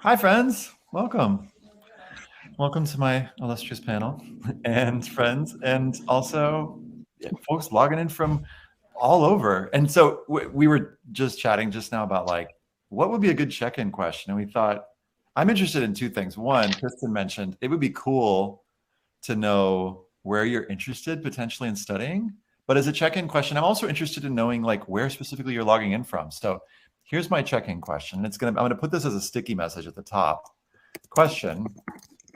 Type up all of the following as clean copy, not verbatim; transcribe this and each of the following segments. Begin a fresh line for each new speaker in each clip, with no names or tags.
Hi, friends. Welcome. Welcome to my illustrious panel and friends, and also folks logging in from all over. And so we were just chatting just now about what would be a good check-in question. And we thought, I'm interested in two things. One, Kristen mentioned it would be cool to know where you're interested potentially in studying. But as a check-in question, I'm also interested in knowing where specifically you're logging in from. So here's my check-in question. I'm gonna put this as a sticky message at the top. Question: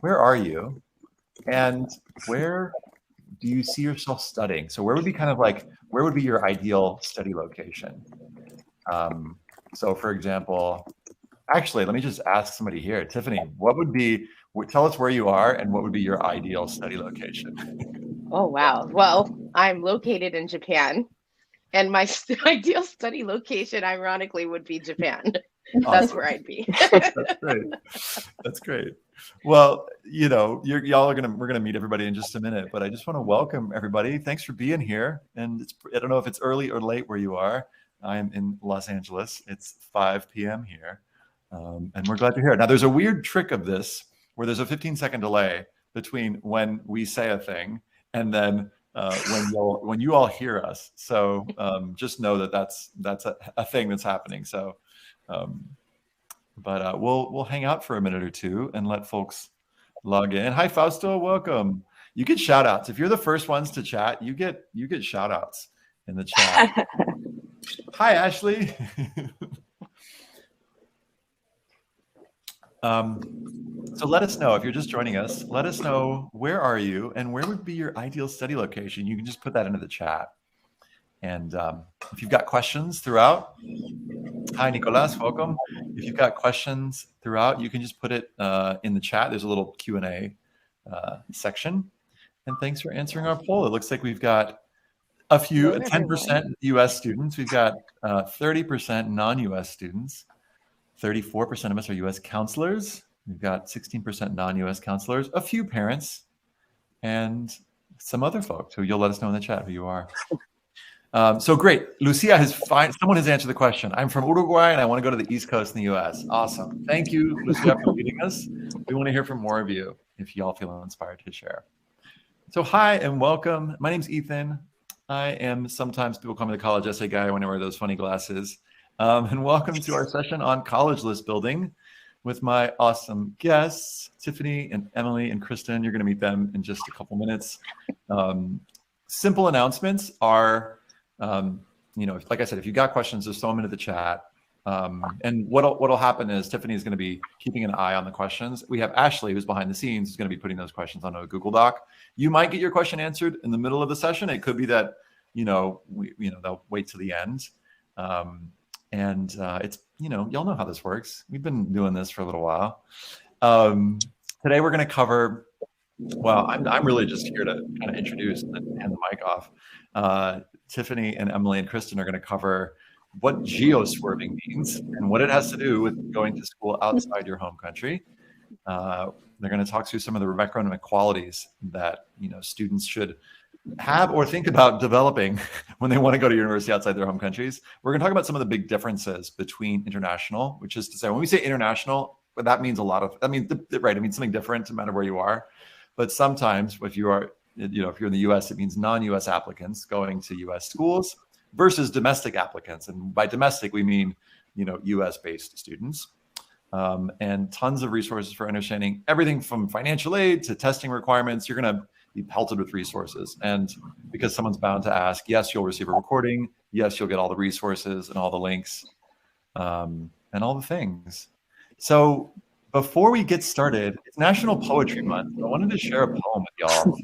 where are you, and where do you see yourself studying? So where would be where would be your ideal study location? So for example, actually, let me just ask somebody here. Tiffany, tell us where you are and what would be your ideal study location?
Oh, wow. Well, I'm located in Japan, and my ideal study location, ironically, would be Japan. That's where I'd be.
That's great. That's great. Well, we're gonna meet everybody in just a minute, but I just want to welcome everybody. Thanks for being here. And I don't know if it's early or late where you are. I'm in Los Angeles. It's 5 p.m. here, and we're glad you're here. Now, there's a weird trick of this where there's a 15-second delay between when we say a thing and then when you all hear us. So just know that that's a thing that's happening. So. But we'll hang out for a minute or two and let folks log in. Hi, Fausto, welcome. You get shout outs. If you're the first ones to chat, you get shout outs in the chat. Hi, Ashley. So let us know if you're just joining us. Let us know, where are you and where would be your ideal study location? You can just put that into the chat. And if you've got questions throughout, hi, Nicolas, welcome. If you've got questions throughout, you can just put it in the chat. There's a little Q&A section. And thanks for answering our poll. It looks like we've got 10% US students. We've got 30% non-US students. 34% of us are US counselors. We've got 16% non-US counselors, a few parents, and some other folks who you'll let us know in the chat who you are. So great. Lucia someone has answered the question. I'm from Uruguay and I want to go to the East Coast in the US. Awesome. Thank you, Lucia, for leading us. We want to hear from more of you if y'all feel inspired to share. So hi and welcome. My name's Ethan. I am, sometimes people call me the college essay guy when I wear those funny glasses. And welcome to our session on college list building with my awesome guests, Tiffany and Emily and Kristen. You're going to meet them in just a couple minutes. Simple announcements are, like I said, if you got questions, just throw them into the chat. And what'll happen is Tiffany is going to be keeping an eye on the questions. We have Ashley, who's behind the scenes, who's going to be putting those questions onto a Google Doc. You might get your question answered in the middle of the session. It could be that, they'll wait to the end. It's, y'all know how this works. We've been doing this for a little while. Today we're going to cover, well, I'm really just here to kind of introduce and then hand the mic off. Tiffany and Emily and Kristen are going to cover what geoswerving means and what it has to do with going to school outside your home country. They're going to talk through some of the macroeconomic qualities that students should have or think about developing when they want to go to university outside their home countries. We're going to talk about some of the big differences between international, which is to say, when we say international, that means it means something different no matter where you are. But sometimes if you're in the US, it means non-US applicants going to US schools versus domestic applicants. And by domestic, we mean, US-based students. And tons of resources for understanding everything from financial aid to testing requirements. You're going to be pelted with resources. And because someone's bound to ask, yes, you'll receive a recording. Yes, you'll get all the resources and all the links and all the things. So before we get started, it's National Poetry Month. I wanted to share a poem with y'all.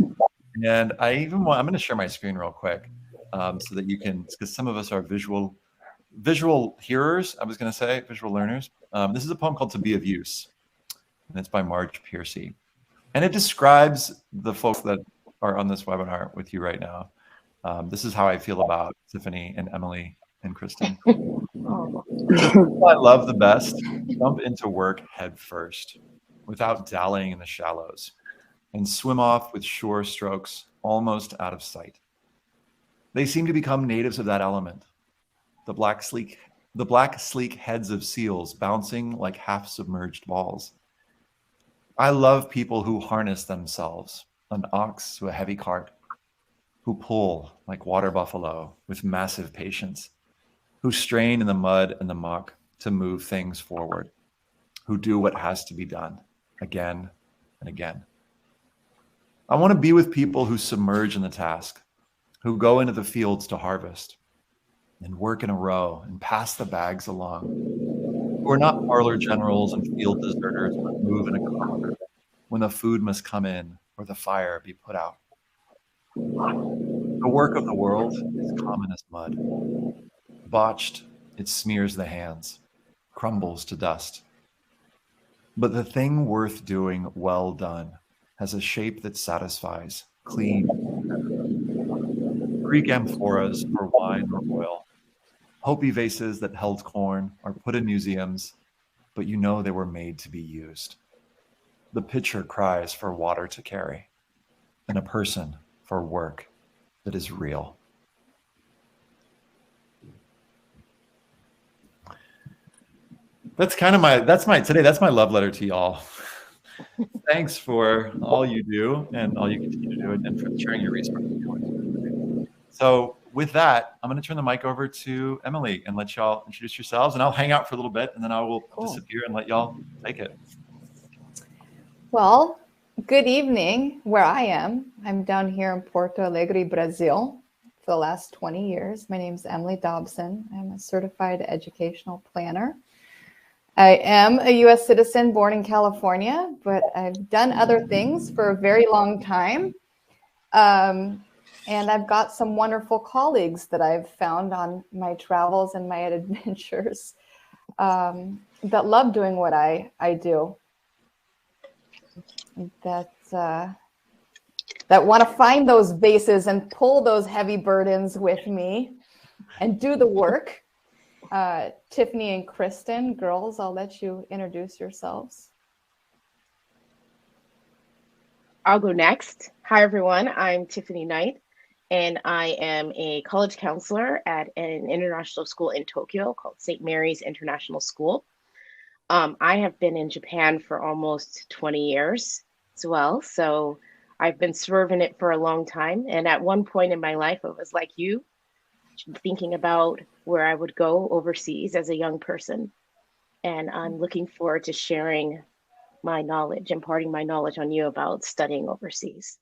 And I'm going to share my screen real quick so that you can, because some of us are visual hearers, I was going to say, visual learners. This is a poem called To Be of Use, and it's by Marge Piercy. And it describes the folks that are on this webinar with you right now. This is how I feel about Tiffany and Emily and Kristen. I love the best. Jump into work head first, without dallying in the shallows, and swim off with sure strokes almost out of sight. They seem to become natives of that element, the black, sleek the black, sleek heads of seals bouncing like half-submerged balls. I love people who harness themselves, an ox to a heavy cart, who pull like water buffalo with massive patience, who strain in the mud and the muck to move things forward, who do what has to be done again and again. I want to be with people who submerge in the task, who go into the fields to harvest and work in a row and pass the bags along, who are not parlor generals and field deserters, but move in a corridor when the food must come in or the fire be put out. The work of the world is common as mud. Botched, it smears the hands, crumbles to dust. But the thing worth doing well done has a shape that satisfies, clean. Greek amphoras for wine or oil. Hopi vases that held corn are put in museums, but you know they were made to be used. The pitcher cries for water to carry, and a person for work that is real. That's my love letter to y'all. Thanks for all you do and all you continue to do, and for sharing your resources. So with that, I'm going to turn the mic over to Emily and let y'all introduce yourselves, and I'll hang out for a little bit, and then I will disappear and let y'all take it.
Well, good evening where I am. I'm down here in Porto Alegre, Brazil for the last 20 years. My name is Emily Dobson. I'm a certified educational planner. I am a U.S. citizen born in California, but I've done other things for a very long time. And I've got some wonderful colleagues that I've found on my travels and my adventures that love doing what I do. That want to find those bases and pull those heavy burdens with me and do the work. Tiffany and Kristen, girls, I'll let you introduce yourselves.
I'll go next. Hi, everyone. I'm Tiffany Knight, and I am a college counselor at an international school in Tokyo called St. Mary's International School. I have been in Japan for almost 20 years as well, so I've been serving it for a long time. And at one point in my life, it was like you, thinking about where I would go overseas as a young person. And I'm looking forward to sharing my knowledge, imparting my knowledge on you about studying overseas.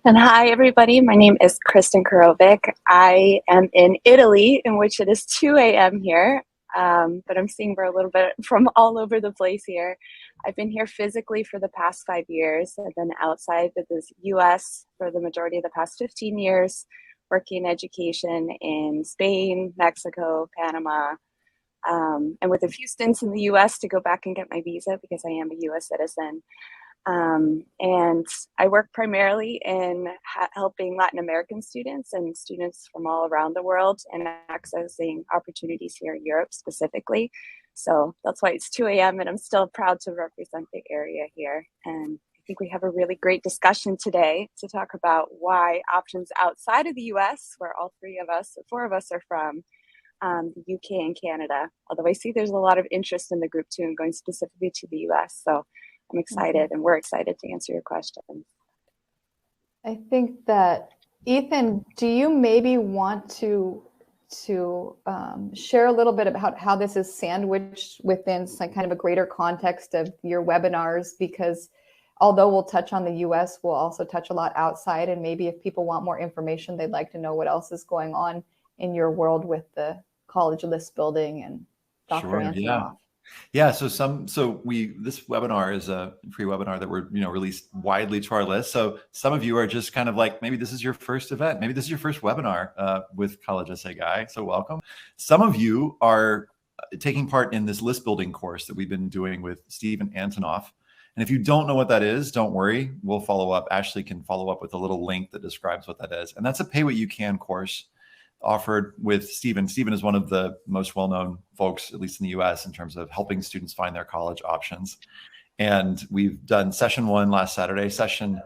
And hi, everybody. My name is Kristen Kurovic. I am in Italy, in which it is 2 a.m. here, but I'm seeing we're a little bit from all over the place here. I've been here physically for the past 5 years. I've been outside of the U.S. for the majority of the past 15 years, working in education in Spain, Mexico, Panama, and with a few stints in the U.S. to go back and get my visa because I am a U.S. citizen. And I work primarily in helping Latin American students and students from all around the world and accessing opportunities here in Europe specifically. So that's why it's 2 a.m. and I'm still proud to represent the area here. And I think we have a really great discussion today to talk about why options outside of the US, where all four of us are from, the UK and Canada. Although I see there's a lot of interest in the group too and going specifically to the US. So I'm excited and we're excited to answer your questions.
I think that, Ethan, do you maybe want to share a little bit about how this is sandwiched within some kind of a greater context of your webinars? Because although we'll touch on the US, we'll also touch a lot outside. And maybe if people want more information, they'd like to know what else is going on in your world with the college list building and Dr.
Sure,
Antonoff.
Yeah, this webinar is a free webinar that we're released widely to our list. So some of you are just kind of like, maybe this is your first event, maybe this is your first webinar with College Essay Guy. So welcome. Some of you are taking part in this list building course that we've been doing with Stephen Antonoff. And if you don't know what that is, don't worry, we'll follow up. Ashley can follow up with a little link that describes what that is. And that's a pay what you can course offered with Stephen. Stephen is one of the most well-known folks, at least in the US, in terms of helping students find their college options. And we've done session 1 last Saturday. Session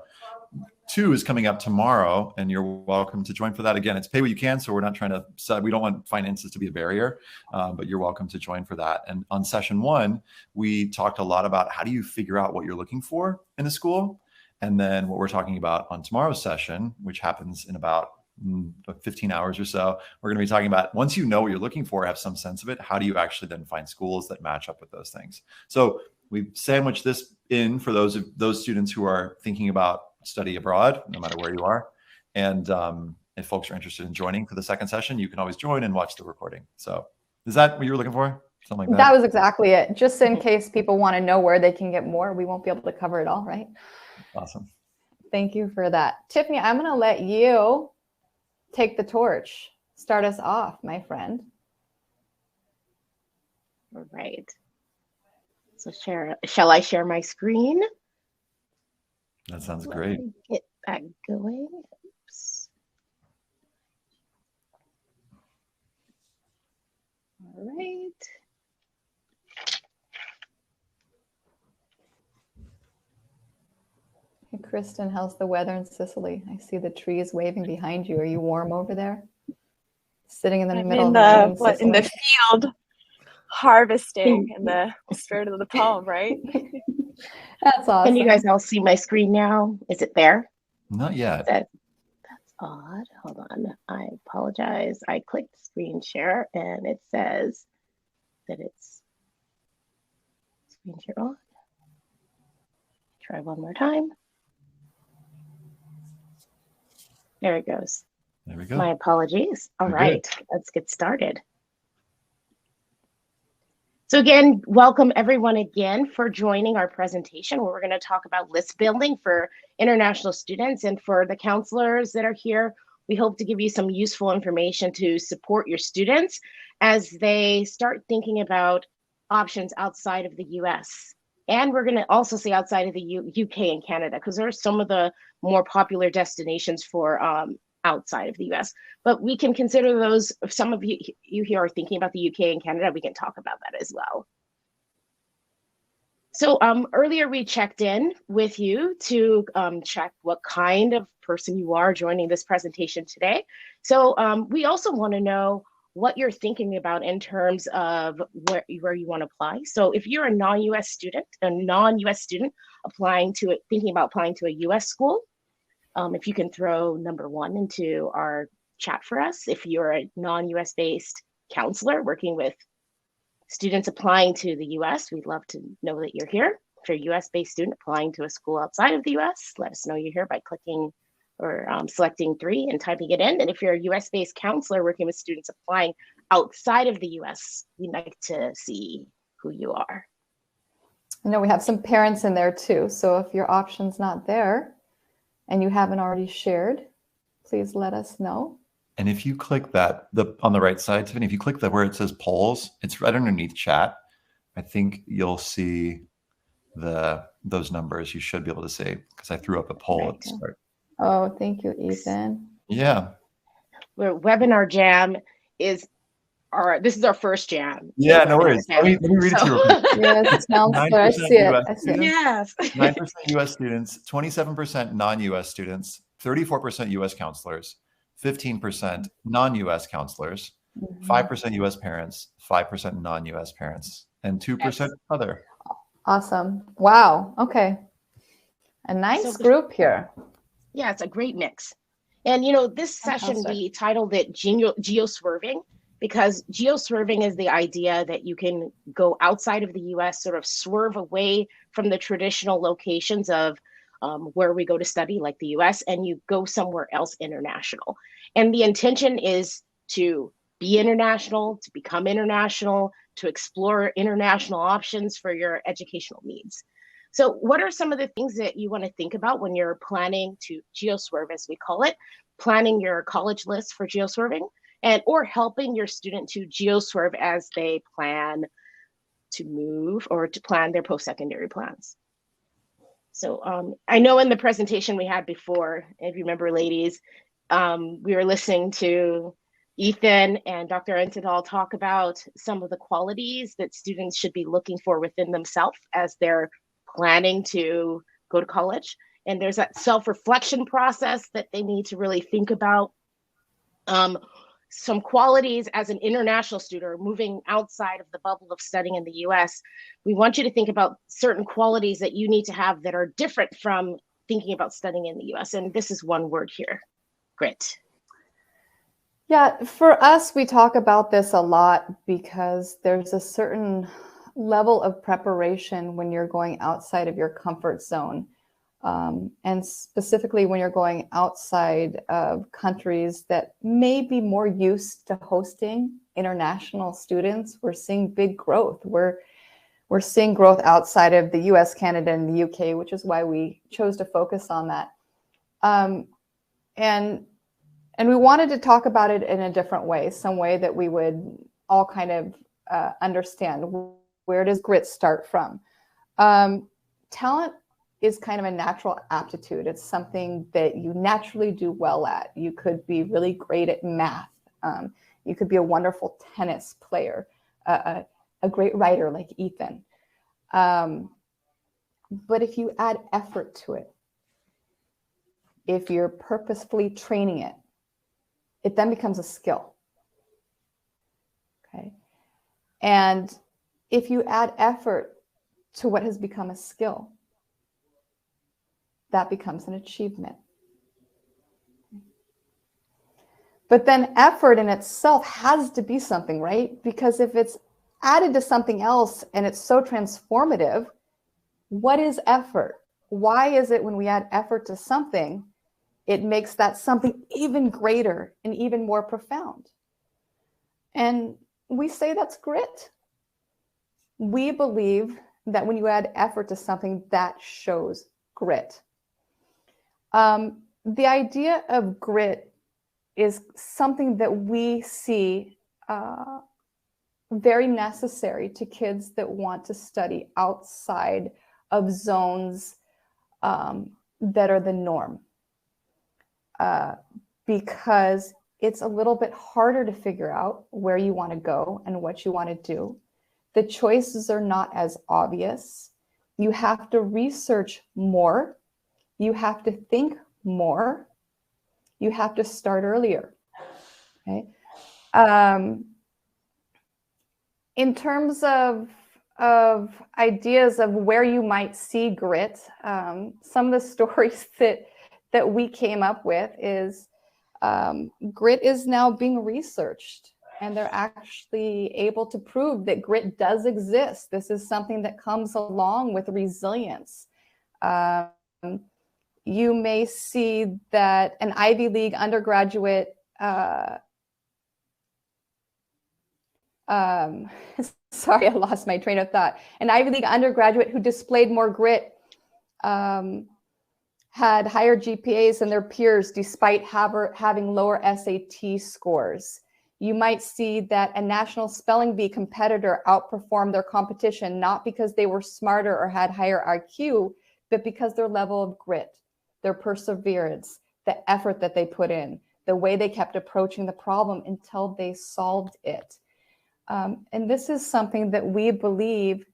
2 is coming up tomorrow, and you're welcome to join for that. Again, it's pay what you can, so we're not trying to, we don't want finances to be a barrier, but you're welcome to join for that. And on session 1, we talked a lot about how do you figure out what you're looking for in a school. And then what we're talking about on tomorrow's session, which happens in about 15 hours or so, we're going to be talking about, once you know what you're looking for, have some sense of it, how do you actually then find schools that match up with those things? So we've sandwiched this in for those students who are thinking about study abroad, no matter where you are. And if folks are interested in joining for the second session, you can always join and watch the recording. So is that what you were looking for? Something like that?
That was exactly it. Just in case people want to know where they can get more, we won't be able to cover it all, right?
Awesome.
Thank you for that. Tiffany, I'm going to let you take the torch. Start us off, my friend.
All right. So shall I share my screen?
That sounds great.
Get that going. Oops. All right.
Hey, Kristen, how's the weather in Sicily? I see the trees waving behind you. Are you warm over there? Sitting in the middle of the
in the field, harvesting in the spirit of the poem, right?
That's awesome.
Can you guys all see my screen now? Is it there?
Not yet.
That's odd. Hold on. I apologize. I clicked screen share and it says that it's screen share on. Try one more time. There it goes.
There we go.
My apologies. All right, let's get started. So again, welcome everyone again for joining our presentation where we're going to talk about list building for international students. And for the counselors that are here, we hope to give you some useful information to support your students as they start thinking about options outside of the US. And we're going to also say outside of the UK and Canada, because there are some of the more popular destinations for outside of the US. But we can consider those, if some of you here are thinking about the UK and Canada, we can talk about that as well. So earlier we checked in with you to check what kind of person you are joining this presentation today. So we also want to know what you're thinking about in terms of where you want to apply. So if you're a non-US student thinking about applying to a US school, if you can throw number 1 into our chat for us. If you're a non-US based counselor working with students applying to the US, we'd love to know that you're here. If you're a US based student applying to a school outside of the US, let us know you're here by clicking or selecting 3 and typing it in. And if you're a US-based counselor working with students applying outside of the US, we'd like to see who you are.
I know we have some parents in there too. So if your option's not there and you haven't already shared, please let us know.
And if you click that, on the right side, Tiffany, if you click where it says polls, it's right underneath chat. I think you'll see those numbers. You should be able to see, because I threw up a poll at the start.
Oh, thank you, Ethan.
Yeah.
Webinar Jam is this is our first jam.
Yeah, no worries. Let me read it to you.
Yes, I see it. I see it.
Yes. 9% US students, 27% non-US students, 34% US counselors, 15% non-US counselors, 5% US parents, 5% non-US parents, and 2% other.
Awesome. Wow. Okay. A nice group here.
Yeah, it's a great mix. And this session, we titled it Geo-Swerving, because geo-swerving is the idea that you can go outside of the US, sort of swerve away from the traditional locations of where we go to study, like the US, and you go somewhere else international. And the intention is to be international, to become international, to explore international options for your educational needs. So what are some of the things that you want to think about when you're planning to geo-swerve, as we call it, planning your college list for geo-swerving, or helping your student to geo-swerve as they plan to move or to plan their post-secondary plans? So I know in the presentation we had before, if you remember, ladies, we were listening to Ethan and Dr. Untitled talk about some of the qualities that students should be looking for within themselves as they're planning to go to college. And there's that self-reflection process that they need to really think about. Some qualities as an international student or moving outside of the bubble of studying in the US, we want you to think about certain qualities that you need to have that are different from thinking about studying in the US. And this is one word here, grit.
Yeah, for us, we talk about this a lot because there's a certain level of preparation when you're going outside of your comfort zone. And specifically when you're going outside of countries that may be more used to hosting international students, we're seeing big growth. We're seeing growth outside of the US, Canada, and the UK, which is why we chose to focus on that. And we wanted to talk about it in a different way, some way that we would all kind of understand, where does grit start from? Talent is kind of a natural aptitude. It's something that you naturally do well at. You could be really great at math. You could be a wonderful tennis player, a great writer like Ethan. But if you add effort to it, if you're purposefully training it, it then becomes a skill. Okay. And if you add effort to what has become a skill, that becomes an achievement. But then effort in itself has to be something, right? Because if it's added to something else and it's so transformative, what is effort? Why is it when we add effort to something, it makes that something even greater and even more profound? And we say that's grit. We believe that when you add effort to something, that shows grit. The idea of grit is something that we see very necessary to kids that want to study outside of zones that are the norm. Because it's a little bit harder to figure out where you want to go and what you want to do. The choices are not as obvious. You have to research more. You have to think more. You have to start earlier. Okay. In terms of ideas of where you might see grit, some of the stories that we came up with is grit is now being researched, and they're actually able to prove that grit does exist. This is something that comes along with resilience. You may see that an Ivy League undergraduate, sorry, I lost my train of thought. An Ivy League undergraduate who displayed more grit had higher GPAs than their peers despite having lower SAT scores. You might see that a national spelling bee competitor outperformed their competition, not because they were smarter or had higher IQ, but because their level of grit, their perseverance, the effort that they put in, the way they kept approaching the problem until they solved it. And this is something that we believe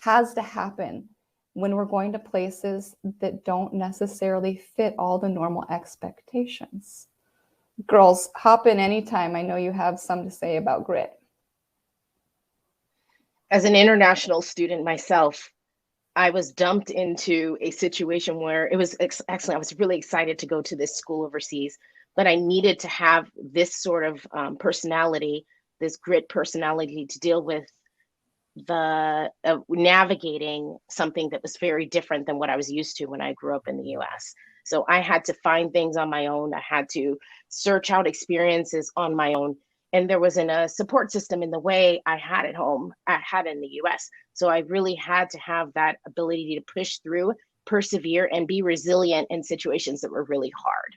has to happen when we're going to places that don't necessarily fit all the normal expectations. Girls, hop in anytime. I know you have some to say about grit.
As an international student myself, I was dumped into a situation where it was excellent. I was really excited to go to this school overseas, but I needed to have this sort of personality, this grit personality, to deal with the navigating something that was very different than what I was used to when I grew up in the US. So I had to find things on my own. I had to search out experiences on my own. And there wasn't a support system in the way I had at home, I had in the US. So I really had to have that ability to push through, persevere, and be resilient in situations that were really hard.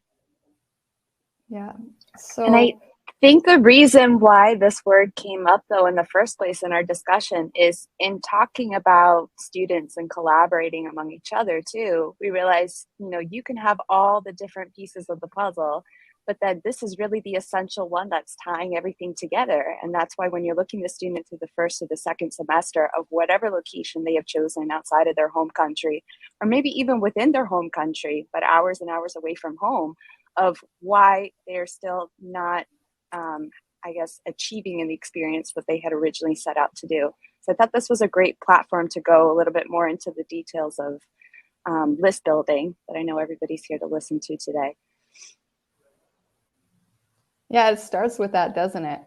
Yeah. So,
and I think the reason why this word came up, though, in the first place in our discussion is in talking about students and collaborating among each other, too. We realize, you can have all the different pieces of the puzzle, but that this is really the essential one that's tying everything together. And that's why when you're looking the student through the first or the second semester of whatever location they have chosen outside of their home country, or maybe even within their home country, but hours and hours away from home, of why they're still not, I guess, achieving in the experience what they had originally set out to do. So I thought this was a great platform to go a little bit more into the details of list building that I know everybody's here to listen to today.
Yeah, it starts with that, doesn't it?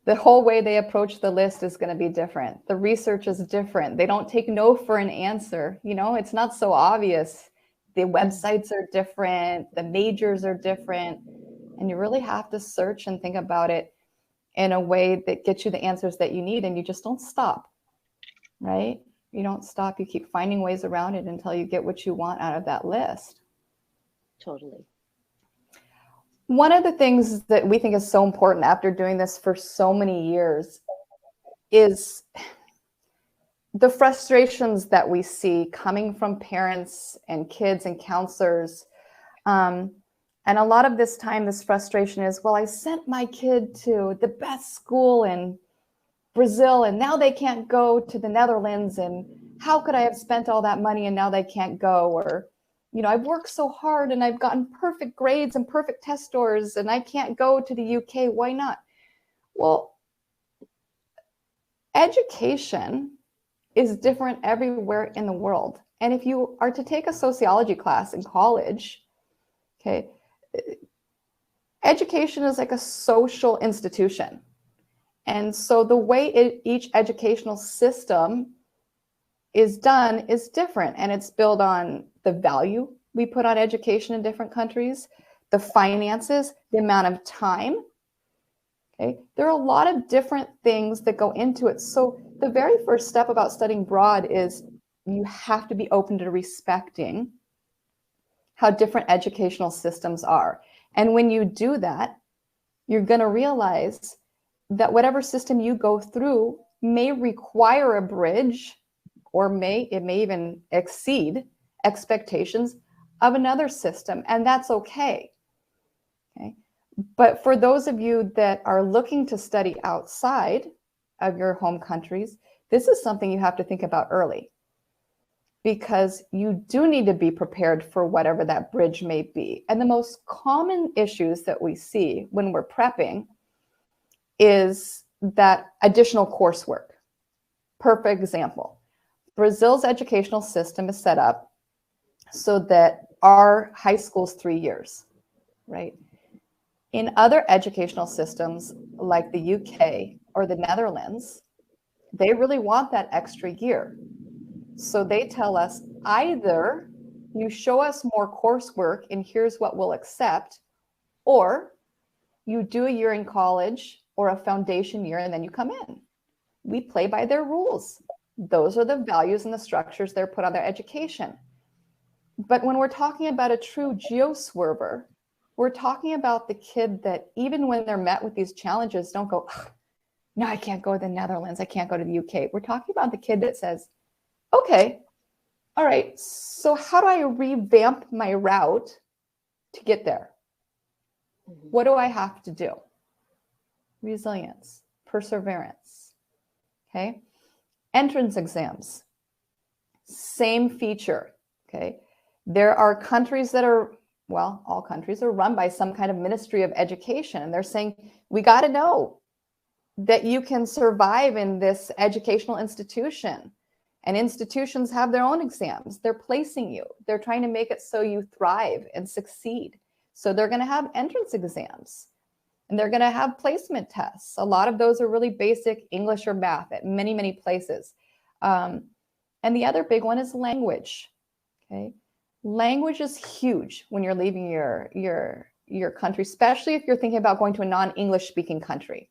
The whole way they approach the list is going to be different. The research is different. They don't take no for an answer. You know, it's not so obvious. The websites are different. The majors are different. And you really have to search and think about it in a way that gets you the answers that you need. And you just don't stop, right? You don't stop. You keep finding ways around it until you get what you want out of that list.
Totally.
One of the things that we think is so important after doing this for so many years is the frustrations that we see coming from parents and kids and counselors. And a lot of this time, this frustration is, well, I sent my kid to the best school in Brazil, and now they can't go to the Netherlands. And how could I have spent all that money and now they can't go? Or, you know, I've worked so hard and I've gotten perfect grades and perfect test scores and I can't go to the UK. Why not? Well, education is different everywhere in the world. And if you are to take a sociology class in college, okay, education is like a social institution. And so the way each educational system is done is different, and it's built on the value we put on education in different countries, the finances, the amount of time. Okay, there are a lot of different things that go into it. So the very first step about studying abroad is you have to be open to respecting how different educational systems are. And when you do that, you're going to realize that whatever system you go through may require a bridge, or it may even exceed expectations of another system, and that's okay. Okay. But for those of you that are looking to study outside of your home countries, this is something you have to think about early, because you do need to be prepared for whatever that bridge may be. And the most common issues that we see when we're prepping is that additional coursework. Perfect example. Brazil's educational system is set up so that our high school is 3 years, right? In other educational systems like the UK or the Netherlands, they really want that extra year. So they tell us, either you show us more coursework and here's what we'll accept, or you do a year in college or a foundation year and then you come in. We play by their rules. Those are the values and the structures they're put on their education. But when we're talking about a true geo-swerver, we're talking about the kid that even when they're met with these challenges, don't go, no, I can't go to the Netherlands. I can't go to the UK. We're talking about the kid that says, okay, all right, so how do I revamp my route to get there? What do I have to do? Resilience, perseverance, okay? Entrance exams, same feature, okay? There are countries that are, well, all countries are run by some kind of Ministry of Education, and they're saying, we got to know that you can survive in this educational institution. And institutions have their own exams. They're placing you. They're trying to make it so you thrive and succeed. So they're going to have entrance exams, and they're going to have placement tests. A lot of those are really basic English or math at many, many places. And the other big one is language. Okay, language is huge when you're leaving your country, especially if you're thinking about going to a non-English speaking country.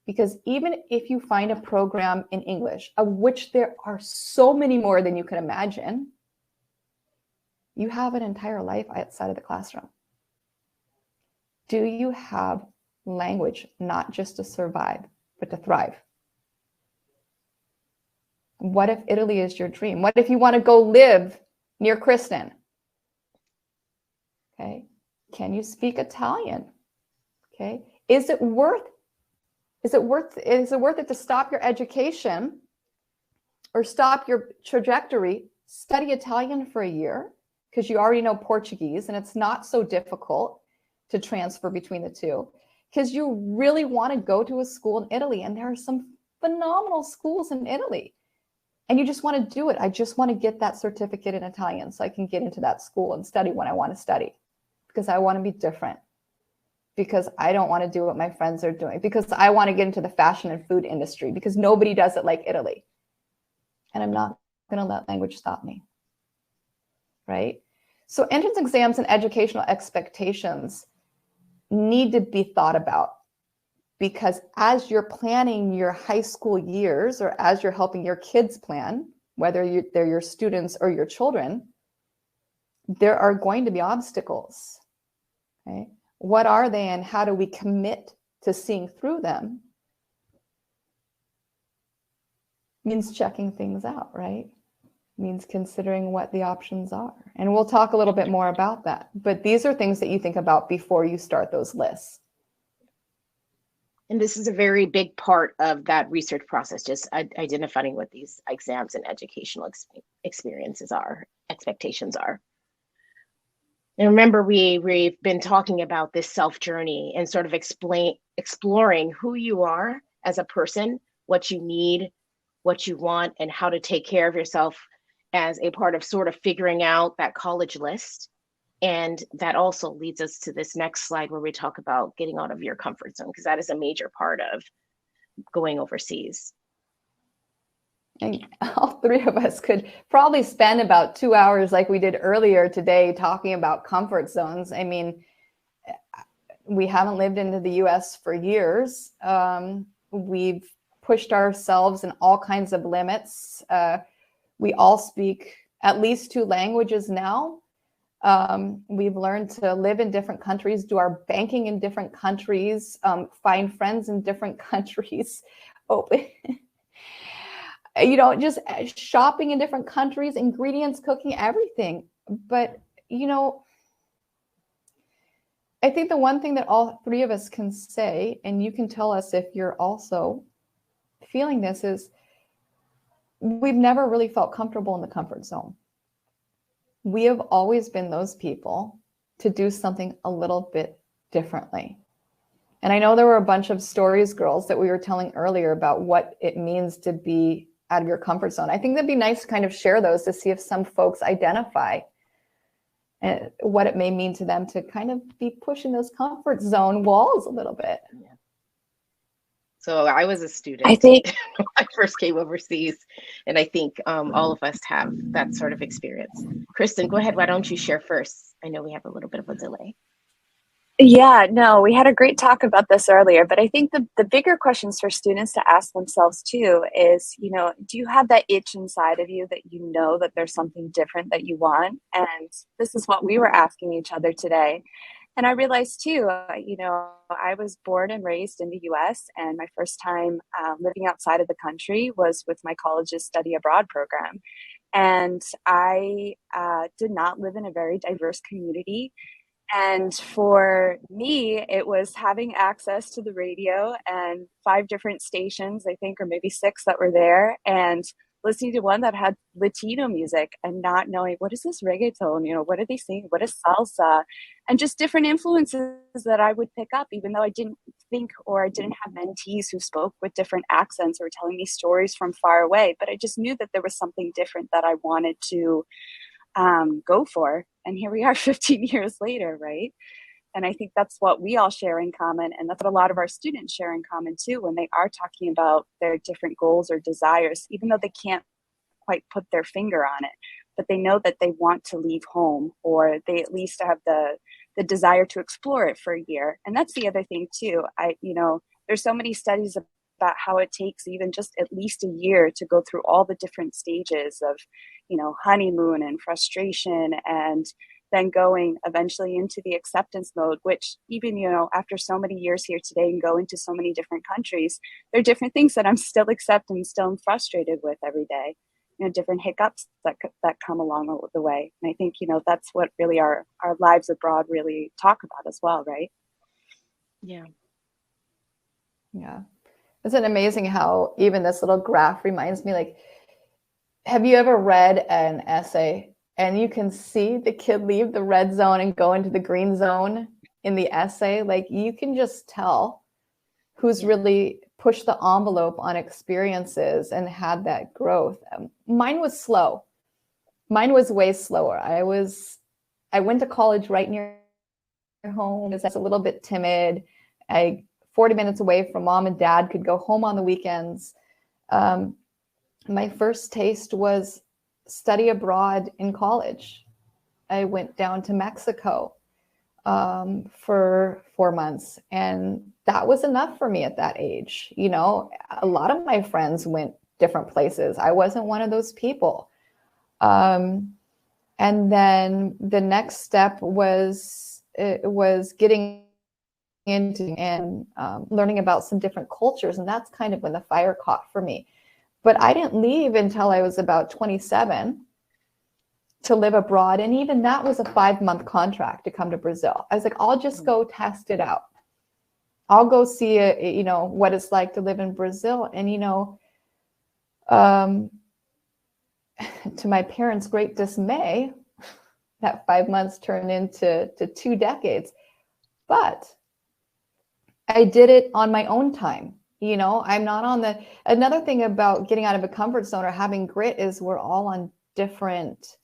Because even if you find a program in English, of which there are so many more than you can imagine, you have an entire life outside of the classroom. Do you have language, not just to survive, but to thrive? What if Italy is your dream? What if you want to go live near Kristen? Okay. Can you speak Italian? Okay. Is it worth it to stop your education or stop your trajectory, study Italian for a year because you already know Portuguese and it's not so difficult to transfer between the two, because you really want to go to a school in Italy, and there are some phenomenal schools in Italy, and you just want to do it. I just want to get that certificate in Italian so I can get into that school and study when I want to study, because I want to be different, because I don't want to do what my friends are doing, because I want to get into the fashion and food industry, because nobody does it like Italy. And I'm not going to let language stop me, right? So entrance exams and educational expectations need to be thought about, because as you're planning your high school years, or as you're helping your kids plan, whether they're your students or your children, there are going to be obstacles, okay? What are they, and how do we commit to seeing through them? Means checking things out, right? Means considering what the options are. And we'll talk a little bit more about that. But these are things that you think about before you start those lists.
And this is a very big part of that research process, just identifying what these exams and educational experiences are, expectations are. And remember, we've been talking about this self journey and sort of exploring who you are as a person, what you need, what you want, and how to take care of yourself as a part of sort of figuring out that college list. And that also leads us to this next slide where we talk about getting out of your comfort zone, because that is a major part of going overseas.
And all three of us could probably spend about 2 hours like we did earlier today talking about comfort zones. I mean, we haven't lived into the US for years. We've pushed ourselves in all kinds of limits. We all speak at least 2 languages now. We've learned to live in different countries, do our banking in different countries, find friends in different countries, just shopping in different countries, ingredients, cooking, everything. But, I think the one thing that all three of us can say, and you can tell us if you're also feeling this, is we've never really felt comfortable in the comfort zone. We have always been those people to do something a little bit differently. And I know there were a bunch of stories, girls, that we were telling earlier about what it means to be out of your comfort zone. I think that'd be nice to kind of share those to see if some folks identify what it may mean to them to kind of be pushing those comfort zone walls a little bit.
Yeah. So I was a student.
I think
when I first came overseas, and I think all of us have that sort of experience. Kristen, go ahead. Why don't you share first? I know we have a little bit of a delay.
Yeah, no, we had a great talk about this earlier, but I think the bigger questions for students to ask themselves too is, do you have that itch inside of you that you know that there's something different that you want? And this is what we were asking each other today. And I realized too, I was born and raised in the US, and my first time living outside of the country was with my college's study abroad program. And I did not live in a very diverse community. And for me, it was having access to the radio and 5 different stations, I think, or maybe 6 that were there, and listening to one that had Latino music and not knowing, what is this reggaeton? What are they singing? What is salsa? And just different influences that I would pick up, even though I didn't think, or I didn't have mentees who spoke with different accents or telling me stories from far away. But I just knew that there was something different that I wanted to go for. And here we are 15 years later, right? And I think that's what we all share in common. And that's what a lot of our students share in common too, when they are talking about their different goals or desires, even though they can't quite put their finger on it, but they know that they want to leave home, or they at least have the desire to explore it for a year. And that's the other thing too. There's so many studies about how it takes even just at least a year to go through all the different stages of, honeymoon and frustration, and then going eventually into the acceptance mode, which even, after so many years here today and going to so many different countries, there are different things that I'm still accepting, still frustrated with every day. different hiccups that come along the way. And I think, that's what really our lives abroad really talk about as well, right?
Yeah.
Yeah. Isn't it amazing how even this little graph reminds me, like, have you ever read an essay and you can see the kid leave the red zone and go into the green zone in the essay? Like, you can just tell who's really pushed the envelope on experiences and had that growth. Mine was slow. Mine was way slower. I went to college right near home. I was a little bit timid. 40 minutes away from mom and dad, could go home on the weekends. My first taste was study abroad in college. I went down to Mexico for 4 months, and that was enough for me at that age. A lot of my friends went different places. I wasn't one of those people. And then the next step was getting into and learning about some different cultures, and that's kind of when the fire caught for me. But I didn't leave until I was about 27 to live abroad. And even that was a 5-month contract to come to Brazil. I was like, I'll just go test it out. I'll go see what it's like to live in Brazil. And, to my parents' great dismay, that 5 months turned into 2 decades. But I did it on my own time. I'm not on another thing about getting out of a comfort zone or having grit is we're all on different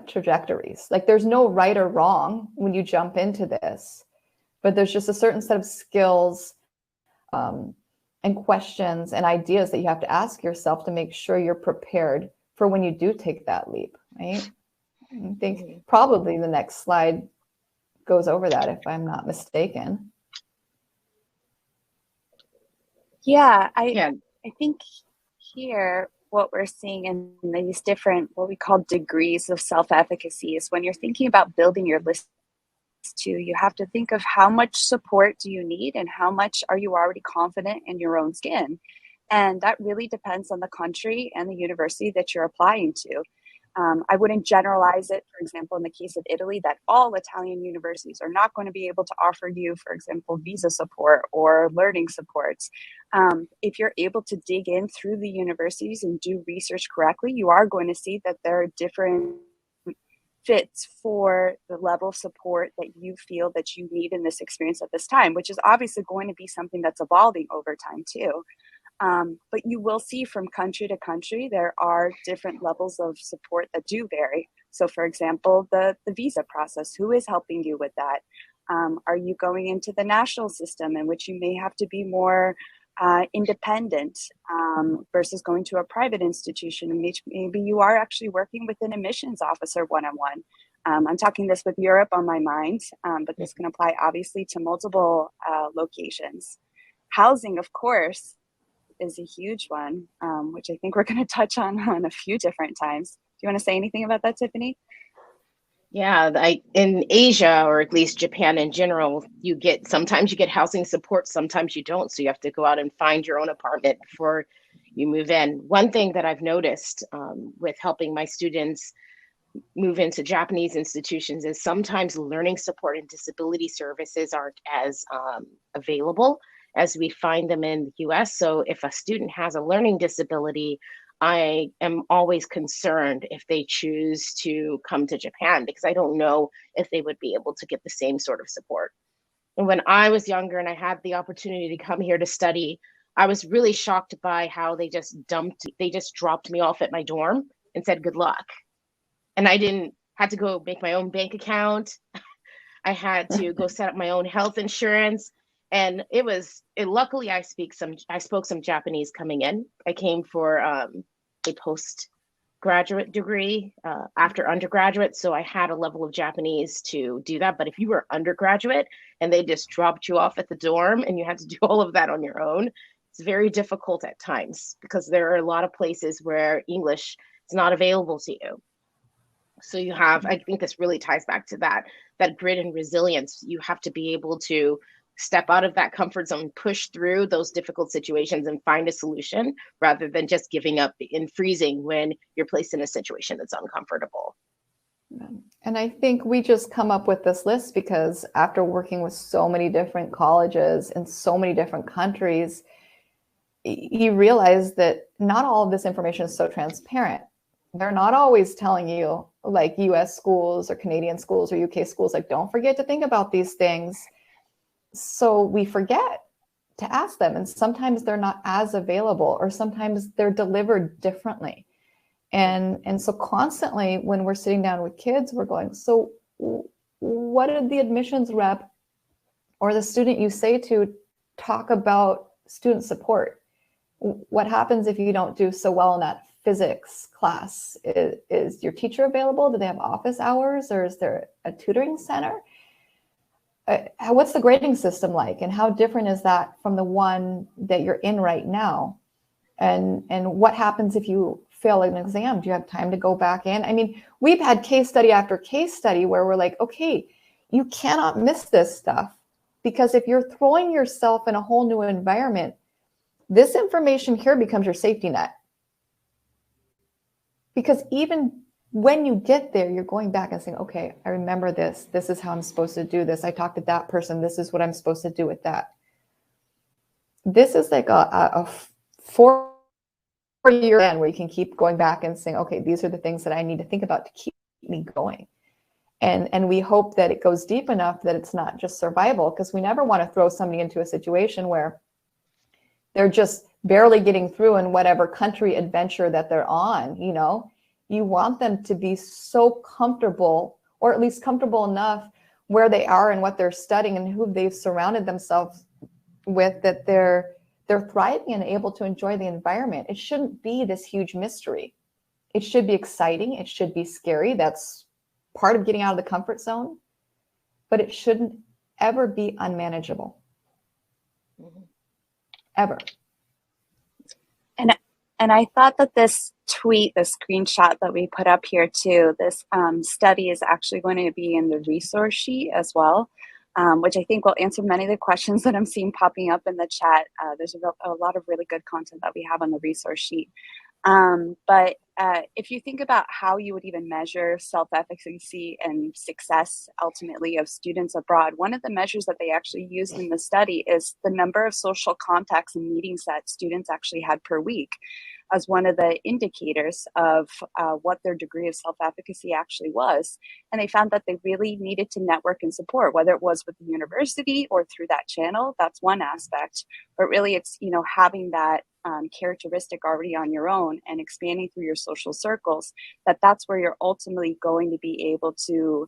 trajectories. Like, there's no right or wrong when you jump into this, but there's just a certain set of skills and questions and ideas that you have to ask yourself to make sure you're prepared for when you do take that leap, right? I think probably the next slide goes over that, if I'm not mistaken.
Yeah, I think here what we're seeing in these different, what we call degrees of self-efficacy, is when you're thinking about building your list too, you have to think of how much support do you need and how much are you already confident in your own skin. And that really depends on the country and the university that you're applying to. I wouldn't generalize it, for example, in the case of Italy, that all Italian universities are not going to be able to offer you, for example, visa support or learning supports. If you're able to dig in through the universities and do research correctly, you are going to see that there are different fits for the level of support that you feel that you need in this experience at this time, which is obviously going to be something that's evolving over time too. But you will see from country to country, there are different levels of support that do vary. So for example, the visa process, who is helping you with that? Are you going into the national system in which you may have to be more independent versus going to a private institution in which maybe you are actually working with an admissions officer one-on-one? I'm talking this with Europe on my mind, but this can apply obviously to multiple locations. Housing, of course, is a huge one, which I think we're going to touch on a few different times. Do you want to say anything about that, Tiffany?
Yeah, in Asia, or at least Japan in general, sometimes you get housing support, sometimes you don't. So you have to go out and find your own apartment before you move in. One thing that I've noticed with helping my students move into Japanese institutions is sometimes learning support and disability services aren't as available as we find them in the US. So if a student has a learning disability, I am always concerned if they choose to come to Japan, because I don't know if they would be able to get the same sort of support. And when I was younger and I had the opportunity to come here to study, I was really shocked by how they just dropped me off at my dorm and said, good luck. And I had to go make my own bank account. I had to go set up my own health insurance. And luckily I spoke some Japanese coming in. I came for a postgraduate degree after undergraduate. So I had a level of Japanese to do that. But if you were undergraduate and they just dropped you off at the dorm and you had to do all of that on your own, it's very difficult at times because there are a lot of places where English is not available to you. So I think this really ties back to that grit and resilience. You have to be able to step out of that comfort zone, push through those difficult situations and find a solution rather than just giving up and freezing when you're placed in a situation that's uncomfortable.
And I think we just come up with this list because after working with so many different colleges in so many different countries, you realize that not all of this information is so transparent. They're not always telling you, like US schools or Canadian schools or UK schools, like, don't forget to think about these things. So we forget to ask them. And sometimes they're not as available, or sometimes they're delivered differently. And so constantly when we're sitting down with kids, we're going, so what did the admissions rep or the student you say to talk about student support? What happens if you don't do so well in that physics class? Is your teacher available? Do they have office hours, or is there a tutoring center? What's the grading system like, and how different is that from the one that you're in right now? And what happens if you fail an exam? Do you have time to go back in? I mean, we've had case study after case study where we're like, okay, you cannot miss this stuff, because if you're throwing yourself in a whole new environment, this information here becomes your safety net. Because even when you get there, you're going back and saying, okay, I remember this. This is how I'm supposed to do this. I talked to that person. This is what I'm supposed to do with that. This is like a 4-year plan where you can keep going back and saying, okay, these are the things that I need to think about to keep me going. And we hope that it goes deep enough that it's not just survival, because we never want to throw somebody into a situation where they're just barely getting through in whatever country adventure that they're on. You know, you want them to be so comfortable, or at least comfortable enough where they are and what they're studying and who they've surrounded themselves with, that they're thriving and able to enjoy the environment. It shouldn't be this huge mystery. It should be exciting. It should be scary. That's part of getting out of the comfort zone, but it shouldn't ever be unmanageable. Ever.
And I thought that this tweet, the screenshot that we put up here too, this study is actually going to be in the resource sheet as well, which I think will answer many of the questions that I'm seeing popping up in the chat. There's a lot of really good content that we have on the resource sheet. But if you think about how you would even measure self-efficacy and success ultimately of students abroad, one of the measures that they actually used in the study is the number of social contacts and meetings that students actually had per week as one of the indicators of what their degree of self-efficacy actually was. And they found that they really needed to network and support, whether it was with the university or through that channel. That's one aspect, but really it's, you know, having that characteristic already on your own and expanding through your social circles, that's where you're ultimately going to be able to,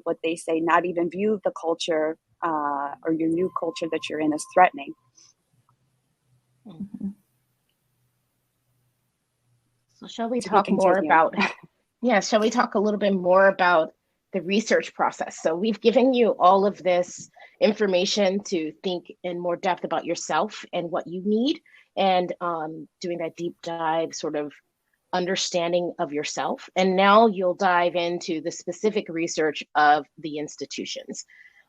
what they say, not even view the culture or your new culture that you're in as threatening.
Mm-hmm. So shall we talk more about, shall we talk a little bit more about the research process? So we've given you all of this information to think in more depth about yourself and what you need, and doing that deep dive sort of understanding of yourself. And now you'll dive into the specific research of the institutions.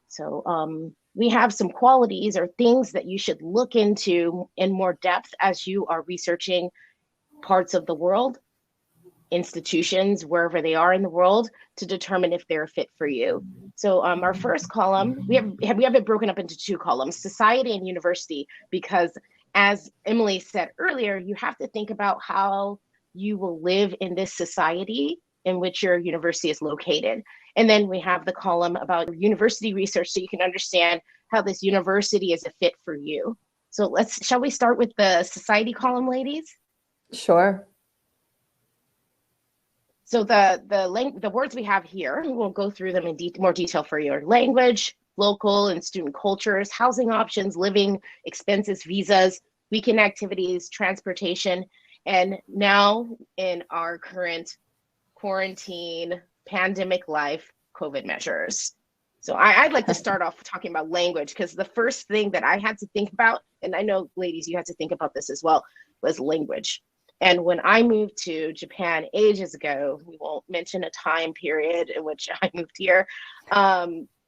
So we have some qualities or things that you should look into in more depth as you are researching parts of the world, institutions, wherever they are in the world, to determine if they're a fit for you. So our first column, we have it broken up into two columns, society and university, because as Emily said earlier, you have to think about how you will live in this society in which your university is located. And then we have the column about university research, so you can understand how this university is a fit for you. So shall we start with the society column, ladies?
Sure.
So the words we have here, we'll go through them in more detail for you. Language, local and student cultures, housing options, living expenses, visas, weekend activities, transportation, and now in our current quarantine, pandemic life, COVID measures. So I'd like to start off talking about language, because the first thing that I had to think about, and I know ladies, you had to think about this as well, was language. And when I moved to Japan ages ago, we won't mention a time period in which I moved here,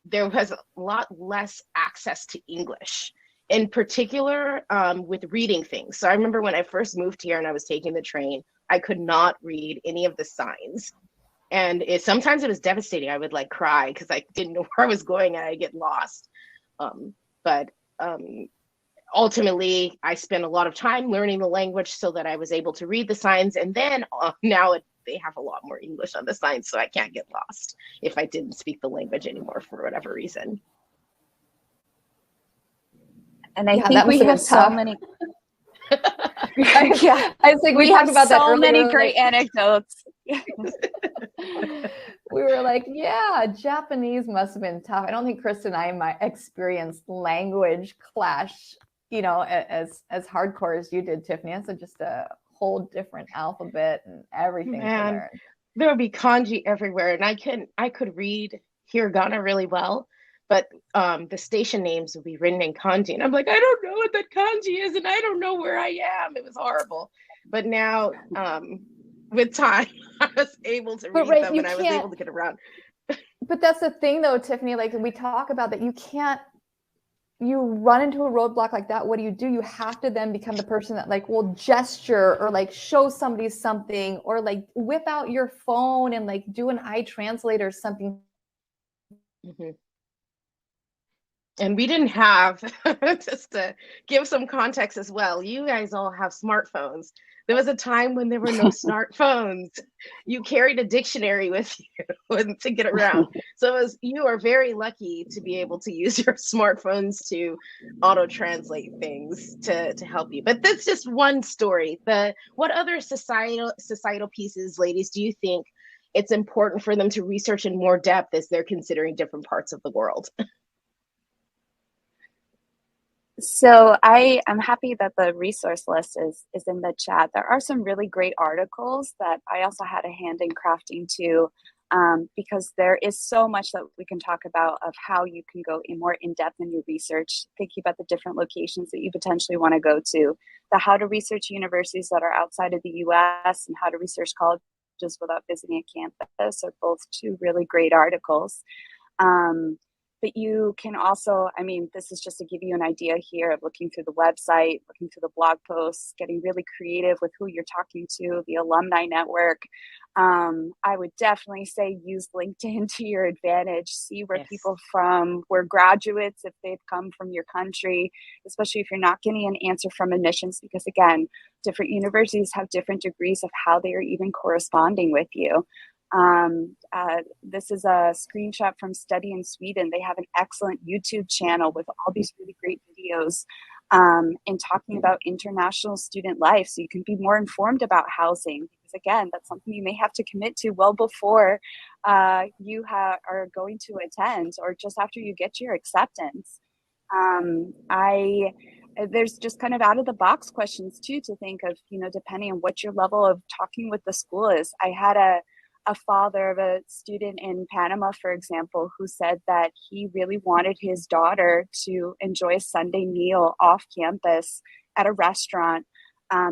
there was a lot less access to English, in particular with reading things. So I remember when I first moved here and I was taking the train, I could not read any of the signs. And sometimes it was devastating. I would like cry because I didn't know where I was going and I'd get lost. But ultimately, I spent a lot of time learning the language so that I was able to read the signs. And then now they have a lot more English on the signs, so I can't get lost if I didn't speak the language anymore for whatever reason.
And I think we have so many.
Yeah, I think we talked about that earlier.
So many great anecdotes.
We were like, yeah, Japanese must have been tough. I don't think Kristen and I might experienced language clash, you know, as hardcore as you did, Tiffany. It's just a whole different alphabet and everything to learn.
There would be kanji everywhere, and I could read hiragana really well, but the station names would be written in kanji, and I'm like, I don't know what that kanji is, and I don't know where I am. It was horrible. But now, with time, I was able to read them, and I was able to get around.
But that's the thing, though, Tiffany. Like we talk about that, you run into a roadblock like that. What do? You have to then become the person that like will gesture or like show somebody something or like whip out your phone and like do an eye translator or something.
Mm-hmm. And we didn't have, just to give some context as well, you guys all have smartphones. There was a time when there were no smartphones. You carried a dictionary with you to get around. So you are very lucky to be able to use your smartphones to auto-translate things to help you. But that's just one story. What other societal pieces, ladies, do you think it's important for them to research in more depth as they're considering different parts of the world?
So I'm happy that the resource list is in the chat. There are some really great articles that I also had a hand in crafting too, because there is so much that we can talk about of how you can go more in depth in your research, thinking about the different locations that you potentially want to go to, the how to research universities that are outside of the US and how to research colleges without visiting a campus are both two really great articles. But you can also, I mean, this is just to give you an idea here of looking through the website, looking through the blog posts, getting really creative with who you're talking to, the alumni network. I would definitely say use LinkedIn to your advantage. See where people from, where graduates, if they've come from your country, especially if you're not getting an answer from admissions, because again, different universities have different degrees of how they are even corresponding with you. This is a screenshot from Study in Sweden. They have an excellent YouTube channel with all these really great videos and talking about international student life, so you can be more informed about housing, because again, that's something you may have to commit to well before you are going to attend or just after you get your acceptance. There's just kind of out of the box questions too to think of, you know, depending on what your level of talking with the school is. I had a father of a student in Panama, for example, who said that he really wanted his daughter to enjoy a Sunday meal off campus at a restaurant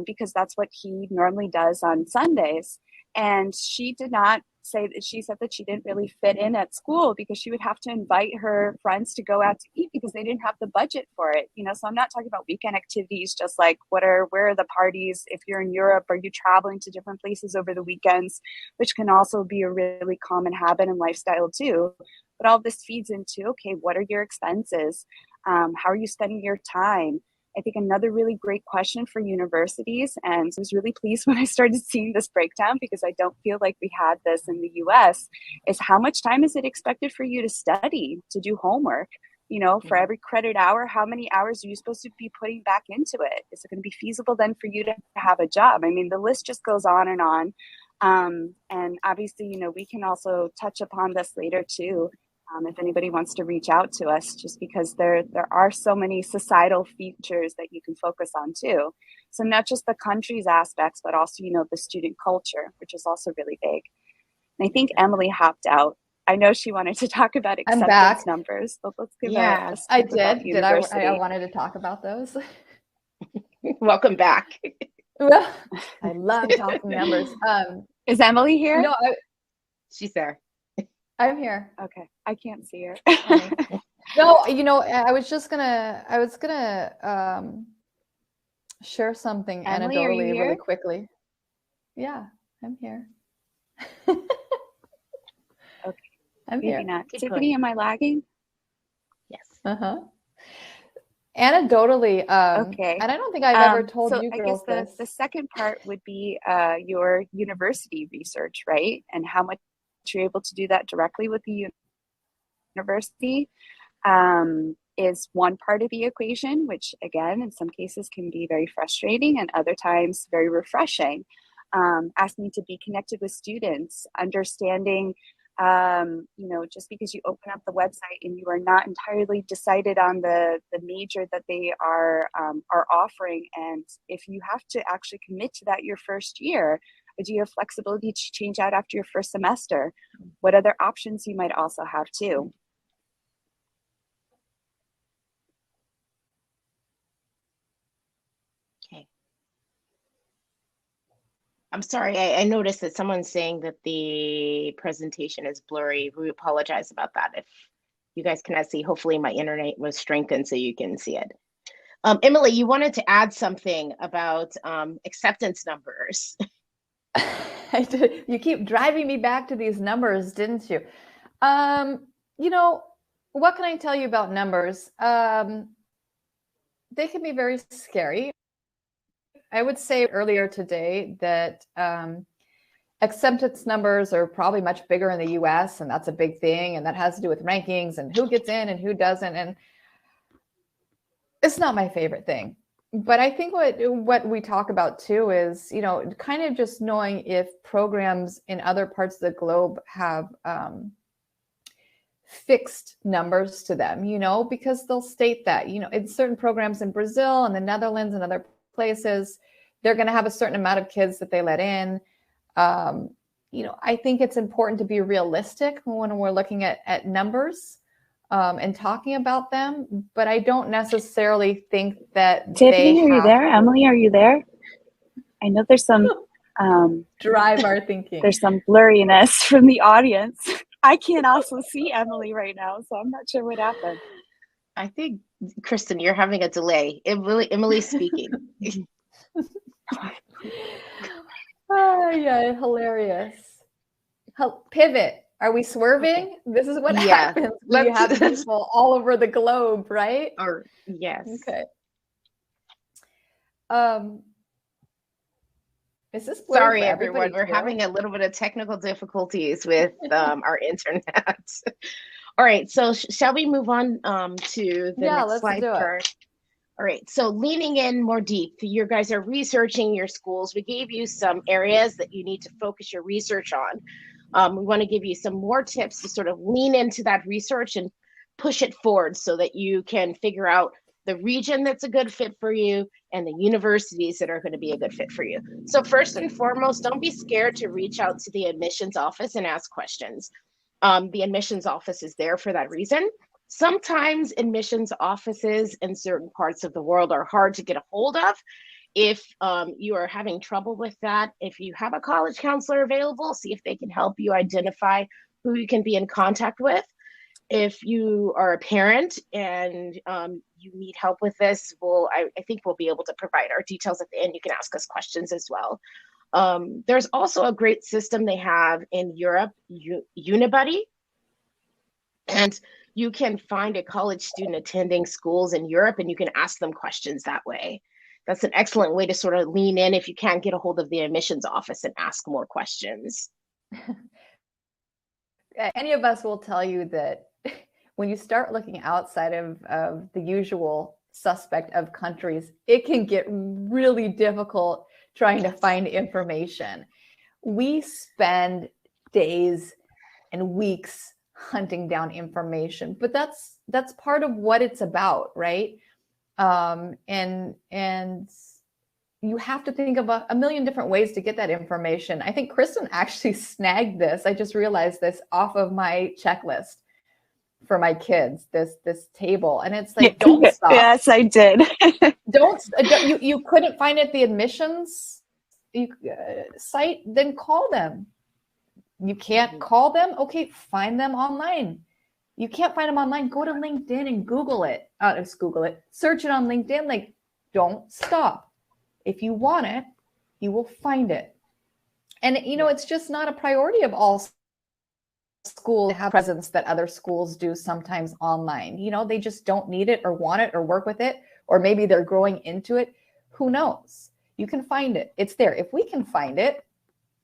because that's what he normally does on Sundays. And she did not say that. She said that she didn't really fit in at school because she would have to invite her friends to go out to eat because they didn't have the budget for it. You know, so I'm not talking about weekend activities, just like where are the parties? If you're in Europe, are you traveling to different places over the weekends, which can also be a really common habit and lifestyle too. But all this feeds into, okay, what are your expenses? How are you spending your time? I think another really great question for universities, and I was really pleased when I started seeing this breakdown because I don't feel like we had this in the US, is how much time is it expected for you to study, to do homework? You know, for every credit hour, how many hours are you supposed to be putting back into it? Is it going to be feasible then for you to have a job? I mean, the list just goes on and on. And obviously, you know, we can also touch upon this later too. If anybody wants to reach out to us, just because there are so many societal features that you can focus on too. So not just the country's aspects, but also, you know, the student culture, which is also really big. And I think Emily hopped out. I know she wanted to talk about acceptance numbers, but let's give a
I did. Did I wanted to talk about those.
Welcome back.
Well, I love talking numbers.
Is Emily here?
No,
she's there.
I'm here.
Okay, I can't see her.
No, I was gonna share something
Emily, are you
anecdotally
here?
really quickly. Yeah, I'm here.
Okay,
I'm
maybe
here.
not.
Keep
Tiffany,
going.
am I lagging?
Yes.
Anecdotally,
Okay.
and I don't think I've ever told
So
you
I guess
girls
the
this.
second part would be your university research, right? And how much you're able to do that directly with the university is one part of the equation, which again, in some cases can be very frustrating and other times very refreshing. Asking to be connected with students, understanding, just because you open up the website and you are not entirely decided on the major that they are offering, and if you have to actually commit to that your first year, do you have flexibility to change out after your first semester? What other options you might also have too.
Okay. I'm sorry, I noticed that someone's saying that the presentation is blurry. We apologize about that. If you guys cannot see, hopefully my internet was strengthened so you can see it. Emily, you wanted to add something about acceptance numbers.
I did. You keep driving me back to these numbers, didn't you? What can I tell you about numbers? They can be very scary. I would say earlier today that acceptance numbers are probably much bigger in the US, and that's a big thing, and that has to do with rankings and who gets in and who doesn't. And it's not my favorite thing. But I think what we talk about too is, kind of just knowing if programs in other parts of the globe have fixed numbers to them, because they'll state that, in certain programs in Brazil and the Netherlands and other places, they're going to have a certain amount of kids that they let in. I think it's important to be realistic when we're looking at numbers and talking about them, but I don't necessarily think that
Tiffany, are you there? Emily, are you there? I know there's some
drive our thinking.
There's some blurriness from the audience. I can't also see Emily right now, so I'm not sure what happened.
I think, Kristen, you're having a delay. Emily's speaking.
Yeah, hilarious. Pivot. Are we swerving? Okay. This is what happens when you have people all over the globe, right?
Yes.
Okay. Is this
sorry, everyone? We're having a little bit of technical difficulties with our internet. All right, so shall we move on to the next slide? All right, so leaning in more deep, you guys are researching your schools. We gave you some areas that you need to focus your research on. We want to give you some more tips to sort of lean into that research and push it forward so that you can figure out the region that's a good fit for you and the universities that are going to be a good fit for you. So first and foremost, don't be scared to reach out to the admissions office and ask questions. The admissions office is there for that reason. Sometimes admissions offices in certain parts of the world are hard to get a hold of. If you are having trouble with that, if you have a college counselor available, see if they can help you identify who you can be in contact with. If you are a parent and you need help with this, I think we'll be able to provide our details at the end. You can ask us questions as well. There's also a great system they have in Europe, Unibuddy. And you can find a college student attending schools in Europe and you can ask them questions that way. That's an excellent way to sort of lean in if you can't get a hold of the admissions office and ask more questions.
Any of us will tell you that when you start looking outside of the usual suspect of countries, it can get really difficult trying to find information. We spend days and weeks hunting down information, but that's part of what it's about, right? And you have to think of a million different ways to get that information. I think Kristen actually snagged this. I just realized this off of my checklist for my kids, this table. And it's like, don't stop.
Yes, I did.
You couldn't find it at the admissions site, then call them. You can't call them? Okay, find them online. You can't find them online, go to LinkedIn and Google it. Search it on LinkedIn. Like, don't stop. If you want it, you will find it. And, you know, it's just not a priority of all schools to have presence that other schools do sometimes online. You know, they just don't need it or want it or work with it, or maybe they're growing into it. Who knows? You can find it. It's there. If we can find it,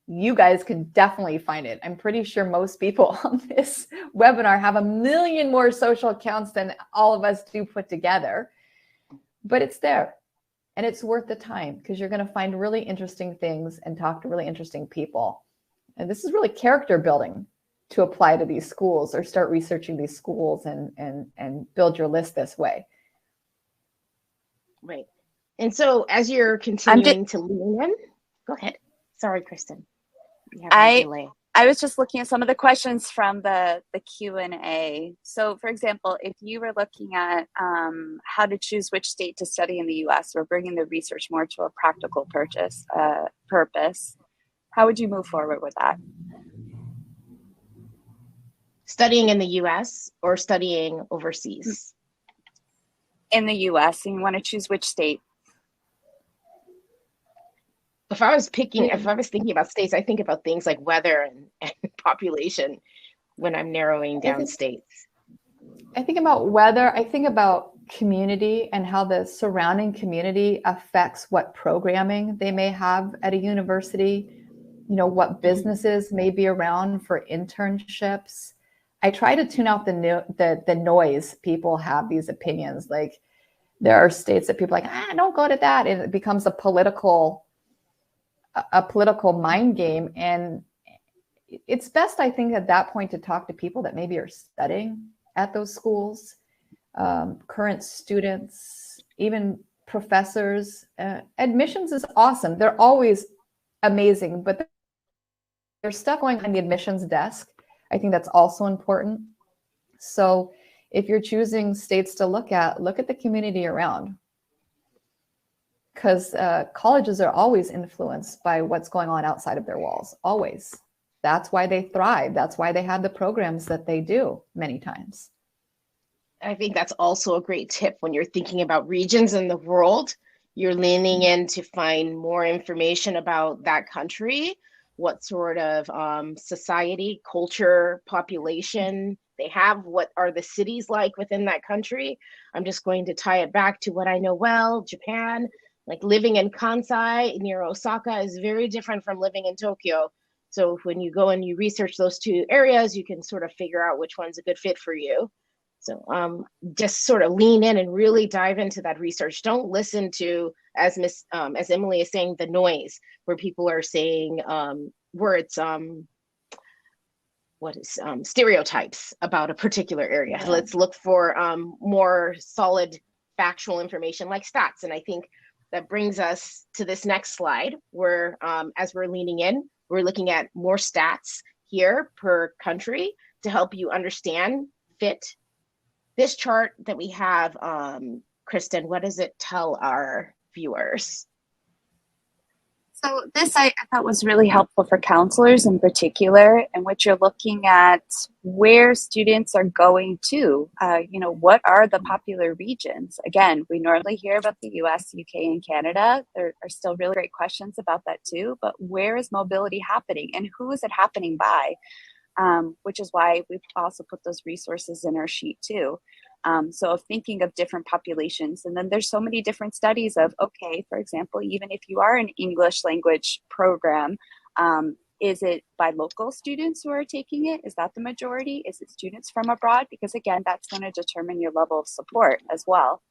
you guys can definitely find it. I'm pretty sure most people on this webinar have a million more social accounts than all of us do put together, but it's there. And it's worth the time because you're going to find really interesting things and talk to really interesting people. And this is really character building to apply to these schools, or start researching these schools and build your list this way.
Right. And so as you're continuing to lean in, go ahead. Sorry, Kristen.
I was just looking at some of the questions from the Q&A. So, for example, if you were looking at how to choose which state to study in the U.S., or bringing the research more to a practical purpose, how would you move forward with that?
Studying in the U.S. or studying overseas?
In the U.S., and you want to choose which state.
If I was thinking about states, I think about things like weather and population when I'm narrowing down states.
I think about weather. I think about community and how the surrounding community affects what programming they may have at a university. You know, what businesses may be around for internships. I try to tune out the noise. People have these opinions. Like, there are states that people are like, don't go to that, and it becomes a political mind game. And it's best, I think, at that point to talk to people that maybe are studying at those schools, current students, even professors. Admissions is awesome. They're always amazing, but there's stuff going on the admissions desk. I think that's also important. So if you're choosing states to look at the community around. Because colleges are always influenced by what's going on outside of their walls, always. That's why they thrive. That's why they have the programs that they do many times.
I think that's also a great tip when you're thinking about regions in the world. You're leaning in to find more information about that country, what sort of society, culture, population they have, what are the cities like within that country. I'm just going to tie it back to what I know well, Japan. Like, living in Kansai near Osaka is very different from living in Tokyo. So when you go and you research those two areas, you can sort of figure out which one's a good fit for you. So just sort of lean in and really dive into that research. Don't listen to, as Emily is saying, the noise where people are saying words, stereotypes about a particular area. Yeah. Let's look for more solid factual information like stats. And I think that brings us to this next slide where as we're leaning in, we're looking at more stats here per country to help you understand fit. This chart that we have, Kristen, what does it tell our viewers?
So this I thought was really helpful for counselors in particular, in which you're looking at where students are going to, what are the popular regions? Again, we normally hear about the US, UK, and Canada. There are still really great questions about that too, but where is mobility happening and who is it happening by? Which is why we've also put those resources in our sheet too. So thinking of different populations, and then there's so many different studies of, okay, for example, even if you are an English language program, is it by local students who are taking it? Is that the majority? Is it students from abroad? Because again, that's going to determine your level of support as well.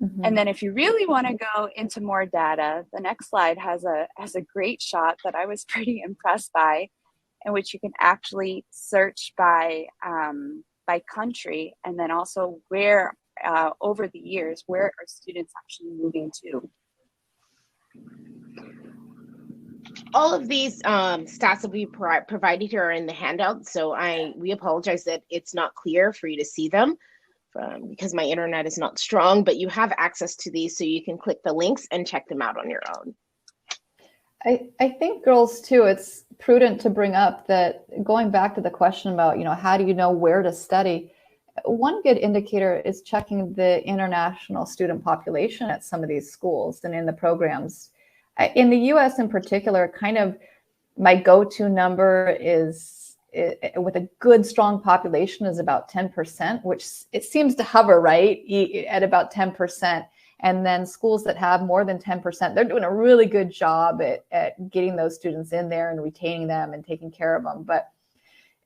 Mm-hmm. And then if you really want to go into more data, the next slide has a great shot that I was pretty impressed by, in which you can actually search by country, and then also where over the years, where are students actually moving to?
All of these stats that we provided here are in the handout, so we apologize that it's not clear for you to see them because my internet is not strong, but you have access to these, so you can click the links and check them out on your own.
I think, girls, too, it's prudent to bring up that, going back to the question about, how do you know where to study? One good indicator is checking the international student population at some of these schools and in the programs. In the US in particular, kind of my go-to number is, with a good strong population, is about 10%, which it seems to hover right at about 10%. And then schools that have more than 10%, they're doing a really good job at getting those students in there and retaining them and taking care of them. But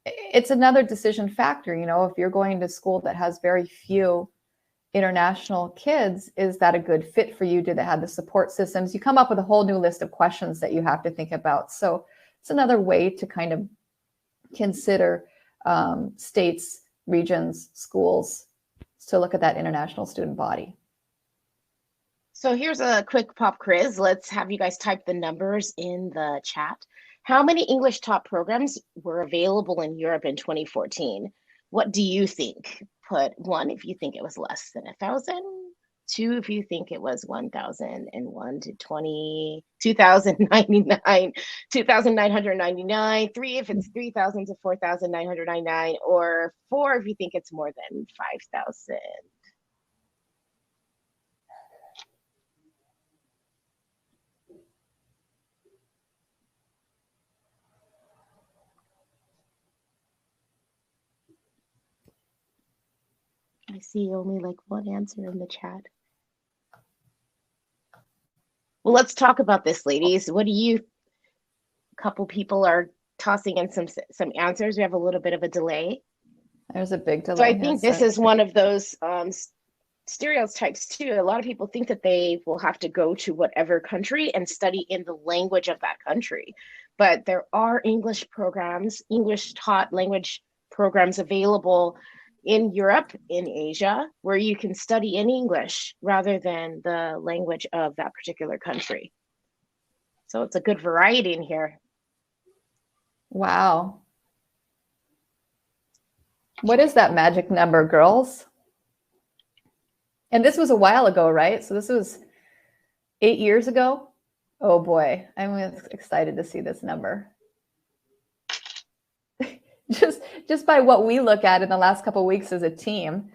it's another decision factor. If you're going to school that has very few international kids, is that a good fit for you? Do they have the support systems? You come up with a whole new list of questions that you have to think about. So it's another way to kind of consider states, regions, schools, to look at that international student body.
So here's a quick pop quiz. Let's have you guys type the numbers in the chat. How many English top programs were available in Europe in 2014? What do you think? Put 1 if you think it was less than 1,000. 2 if you think it was 1,000, and 1 to 20, 2,099, 2,999. 3 if it's 3,000 to 4,999, or 4 if you think it's more than 5,000. I see only like one answer in the chat. Well, let's talk about this, ladies. What do you? A couple people are tossing in some answers. We have a little bit of a delay.
There's a big delay.
So I think this is one of those stereotypes too. A lot of people think that they will have to go to whatever country and study in the language of that country. But there are English programs, English taught language programs available in Europe, in Asia, where you can study in English rather than the language of that particular country. So it's a good variety in here.
Wow. What is that magic number, girls? And this was a while ago, right? So this was 8 years ago. Oh boy, I'm excited to see this number. just by what we look at in the last couple of weeks as a team.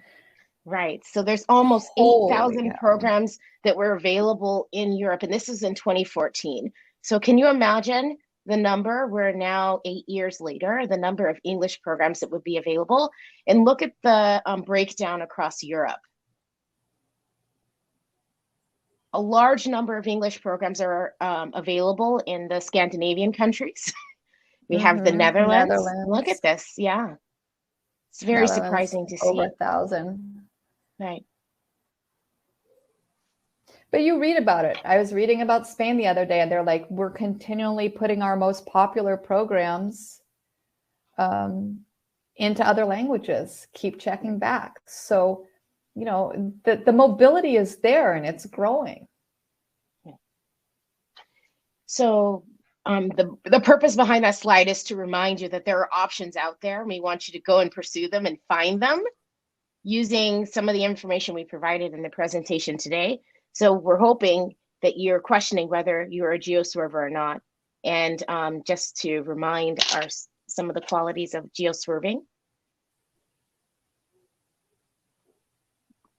Right. So there's almost 8,000 programs that were available in Europe, and this is in 2014. So can you imagine the number? We're now 8 years later, the number of English programs that would be available, and look at the breakdown across Europe. A large number of English programs are available in the Scandinavian countries. We have the Netherlands. Look at this. Yeah. It's very surprising to see.
Over 1,000.
Right.
But you read about it. I was reading about Spain the other day, and they're like, we're continually putting our most popular programs into other languages. Keep checking back. So, the mobility is there and it's growing.
Yeah. So the purpose behind that slide is to remind you that there are options out there, and we want you to go and pursue them and find them using some of the information we provided in the presentation today. So we're hoping that you're questioning whether you're a geoswerver or not. And just to remind some of the qualities of geoswerving.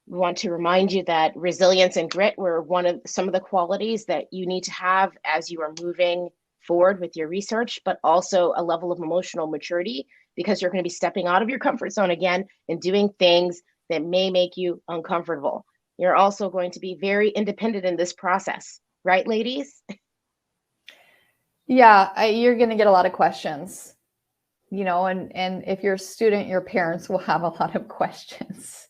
We want to remind you that resilience and grit were some of the qualities that you need to have as you are moving forward with your research, but also a level of emotional maturity, because you're going to be stepping out of your comfort zone again and doing things that may make you uncomfortable. You're also going to be very independent in this process, right, ladies?
Yeah, you're going to get a lot of questions, and if you're a student, your parents will have a lot of questions.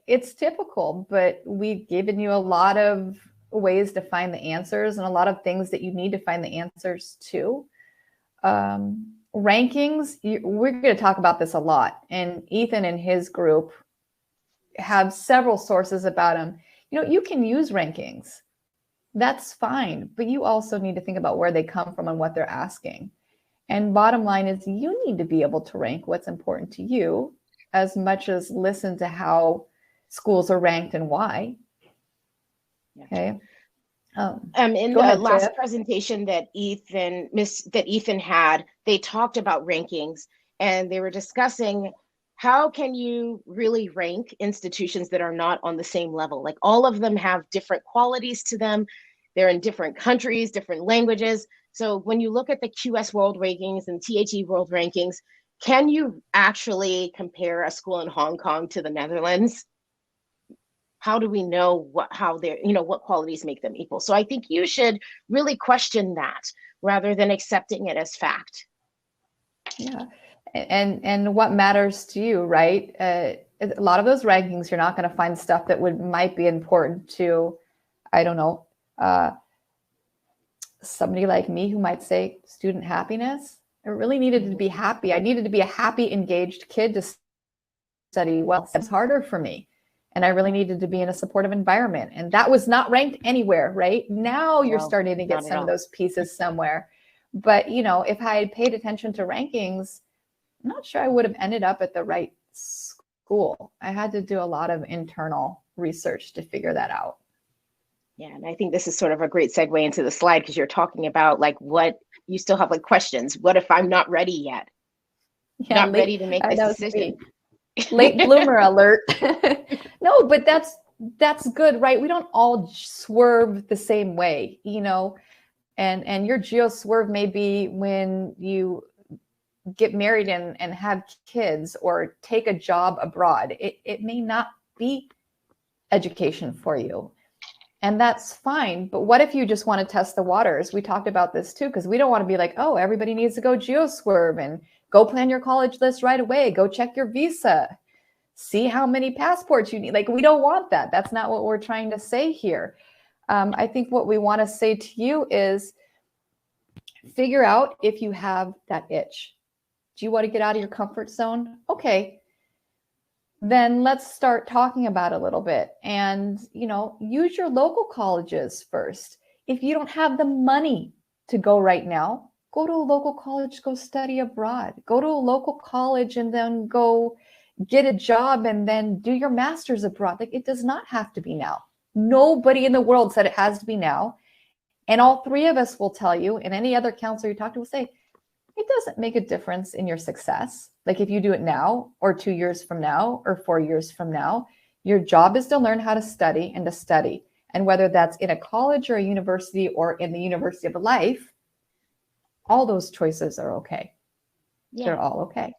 It's typical, but we've given you a lot of ways to find the answers and a lot of things that you need to find the answers to. Rankings, we're going to talk about this a lot, and Ethan and his group have several sources about them. You can use rankings. That's fine, but you also need to think about where they come from and what they're asking. And bottom line is, you need to be able to rank what's important to you as much as listen to how schools are ranked and why. Okay.
In
Go
the
ahead,
last
Tiff.
presentation that Ethan had, they talked about rankings, and they were discussing how can you really rank institutions that are not on the same level? Like all of them have different qualities to them. They're in different countries, different languages. So when you look at the QS World Rankings and THE World Rankings, can you actually compare a school in Hong Kong to the Netherlands? How do we know how they're, what qualities make them equal? So I think you should really question that rather than accepting it as fact.
Yeah. And what matters to you, right? A lot of those rankings, you're not going to find stuff that might be important to, I don't know, somebody like me who might say student happiness. I really needed to be happy. I needed to be a happy, engaged kid to study well. It's harder for me. And I really needed to be in a supportive environment. And that was not ranked anywhere, right? Now you're starting to get some of those pieces somewhere. But, if I had paid attention to rankings, I'm not sure I would have ended up at the right school. I had to do a lot of internal research to figure that out.
Yeah, and I think this is sort of a great segue into the slide because you're talking about like what you still have like questions. What if I'm not ready yet?
Yeah,
not ready to make this decision.
Late bloomer alert. No, but that's good, right? We don't all swerve the same way, and your geo swerve may be when you get married and have kids or take a job abroad. It may not be education for you. And that's fine. But what if you just want to test the waters? We talked about this too, because we don't want to be like, oh, everybody needs to go geoswerve and go plan your college list right away. Go check your visa. See how many passports you need. Like, we don't want that. That's not what we're trying to say here. I think what we want to say to you is figure out if you have that itch. Do you want to get out of your comfort zone? Okay. Then let's start talking about it a little bit and, use your local colleges first. If you don't have the money to go right now, go to a local college, go study abroad, go to a local college and then go get a job and then do your master's abroad. Like, it does not have to be now. Nobody in the world said it has to be now. And all three of us will tell you, and any other counselor you talk to will say, it doesn't make a difference in your success. Like if you do it now or 2 years from now or 4 years from now, your job is to learn how to study and to study. And whether that's in a college or a university or in the university of life, all those choices are okay. Yeah. They're all okay.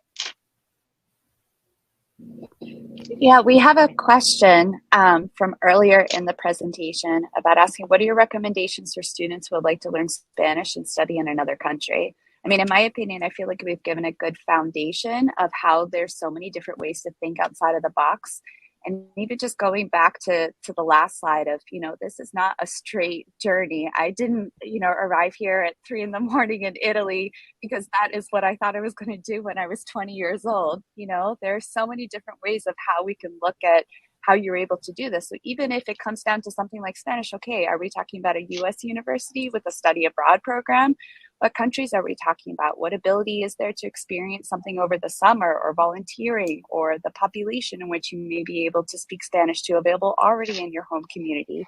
Yeah, we have a question from earlier in the presentation about asking, what are your recommendations for students who would like to learn Spanish and study in another country? I mean, in my opinion, I feel like we've given a good foundation of how there's so many different ways to think outside of the box. And even just going back to the last slide of, this is not a straight journey. I didn't, arrive here at 3 a.m. in Italy because that is what I thought I was going to do when I was 20 years old. There are so many different ways of how we can look at how you're able to do this. So even if it comes down to something like Spanish, okay, are we talking about a US university with a study abroad program? What countries are we talking about? What ability is there to experience something over the summer or volunteering, or the population in which you may be able to speak Spanish to available already in your home community?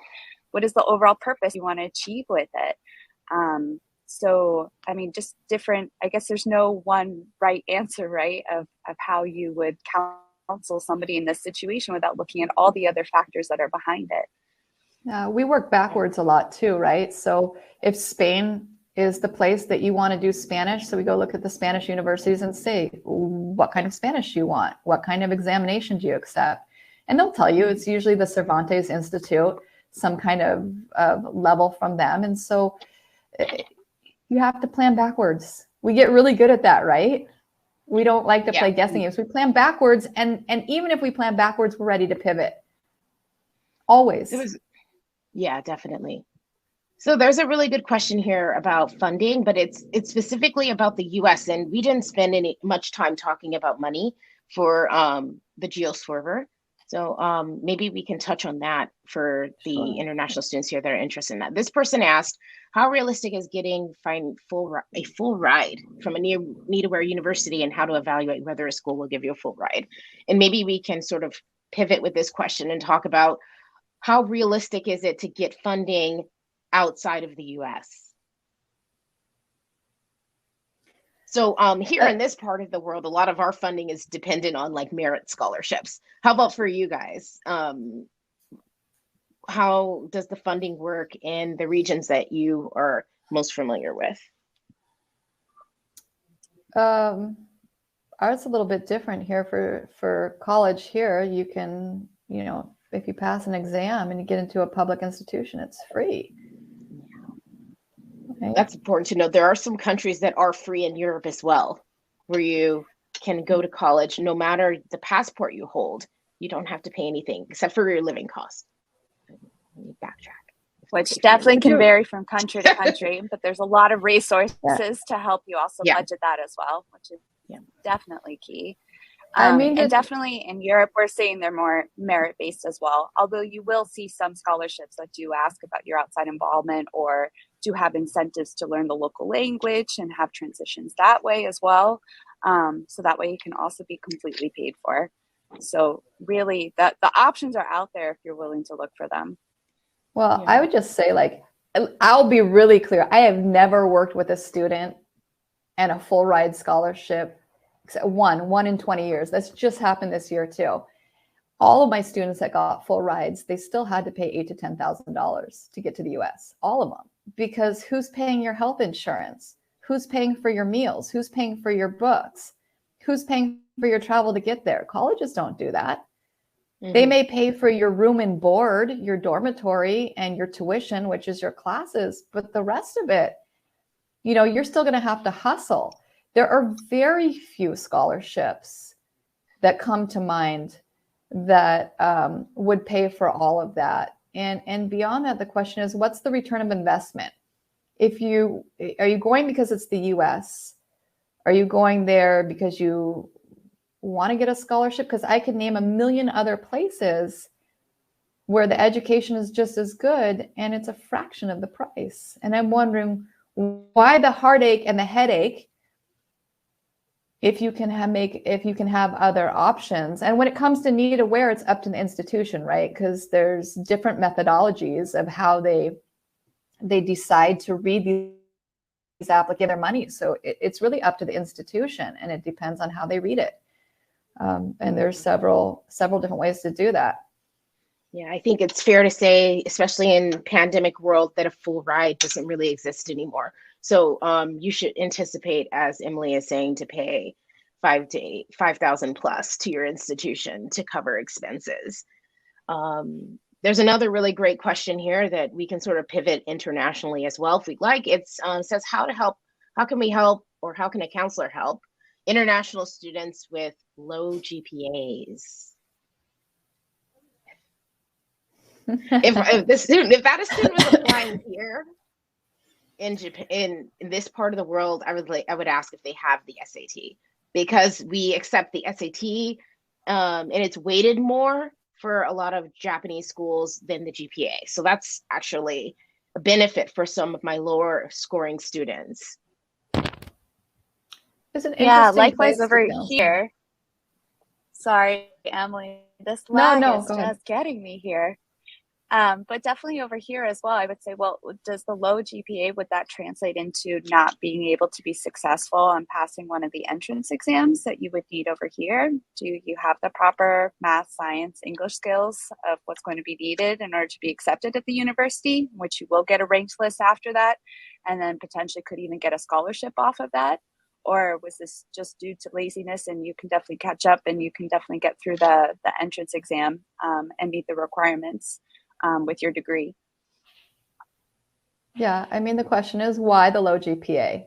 What is the overall purpose you want to achieve with it? So, I mean, just different, I guess there's no one right answer, right, of how you would counsel somebody in this situation without looking at all the other factors that are behind it.
We work backwards a lot too, right? So if Spain is the place that you want to do Spanish, so we go look at the Spanish universities and say, what kind of Spanish do you want? What kind of examination do you accept? And they'll tell you it's usually the Cervantes Institute, some kind of level from them. And so you have to plan backwards. We get really good at that, right? We don't like to play guessing games. We plan backwards. And even if we plan backwards, we're ready to pivot. Always.
Yeah, definitely. So there's a really good question here about funding, but it's specifically about the US, and we didn't spend much time talking about money for the GeoSwerver. So maybe we can touch on that for the international students here that are interested in that. This person asked, how realistic is getting a full ride from a near-where university, and how to evaluate whether a school will give you a full ride? And maybe we can sort of pivot with this question and talk about how realistic is it to get funding outside of the US. So here in this part of the world, a lot of our funding is dependent on like merit scholarships. How about for you guys? How does the funding work in the regions that you are most familiar with?
Ours is a little bit different here. For college here, you can, if you pass an exam and you get into a public institution, it's free. Okay.
That's important to know. There are some countries that are free in Europe as well, where you can go to college no matter the passport you hold. You don't have to pay anything except for your living costs. Let me backtrack.
Which definitely can vary from country to country, but there's a lot of resources to help you also budget that as well, which is definitely key. And definitely in Europe, we're seeing they're more merit-based as well, although you will see some scholarships that do ask about your outside involvement or do have incentives to learn the local language and have transitions that way as well. So that way you can also be completely paid for. So really, the options are out there if you're willing to look for them.
Well, I would just say, like, I'll be really clear. I have never worked with a student and a full ride scholarship, except one in 20 years. That's just happened this year too. All of my students that got full rides, they still had to pay $8,000 to $10,000 to get to the US, all of them. Because who's paying your health insurance? Who's paying for your meals? Who's paying for your books? Who's paying for your travel to get there? Colleges don't do that. They may pay for your room and board, your dormitory, and your tuition, which is your classes, but the rest of it, you're still going to have to hustle. There are very few scholarships that come to mind that would pay for all of that. And beyond that, the question is, what's the return of investment? Are you going because it's the US? Are you going there because you want to get a scholarship? Because I could name a million other places where the education is just as good and it's a fraction of the price. And I'm wondering why the heartache and the headache if you can have other options. And when it comes to need aware, it's up to the institution, right? Because there's different methodologies of how they decide to read these applicants their money. So it's really up to the institution, and it depends on how they read it. And there's several different ways to do that.
Yeah, I think it's fair to say, especially in pandemic world, that a full ride doesn't really exist anymore. So you should anticipate, as Emily is saying, to pay $5,000 plus to your institution to cover expenses. There's another really great question here that we can sort of pivot internationally as well if we'd like. It says how can we help, or how can a counselor help international students with low GPAs? if that a student was applying here in Japan, in this part of the world, I would ask if they have the SAT, because we accept the SAT and it's weighted more for a lot of Japanese schools than the GPA. So that's actually a benefit for some of my lower scoring students.
Likewise over here. Sorry, Emily, this lag is just getting me here. But definitely over here as well, I would say, well, does the low GPA, would that translate into not being able to be successful on passing one of the entrance exams that you would need over here? Do you have the proper math, science, English skills of what's going to be needed in order to be accepted at the university, which you will get a ranked list after that, and then potentially could even get a scholarship off of that? Or was this just due to laziness and you can definitely catch up and you can definitely get through the entrance exam and meet the requirements with your degree?
Yeah, I mean, the question is, why the low GPA?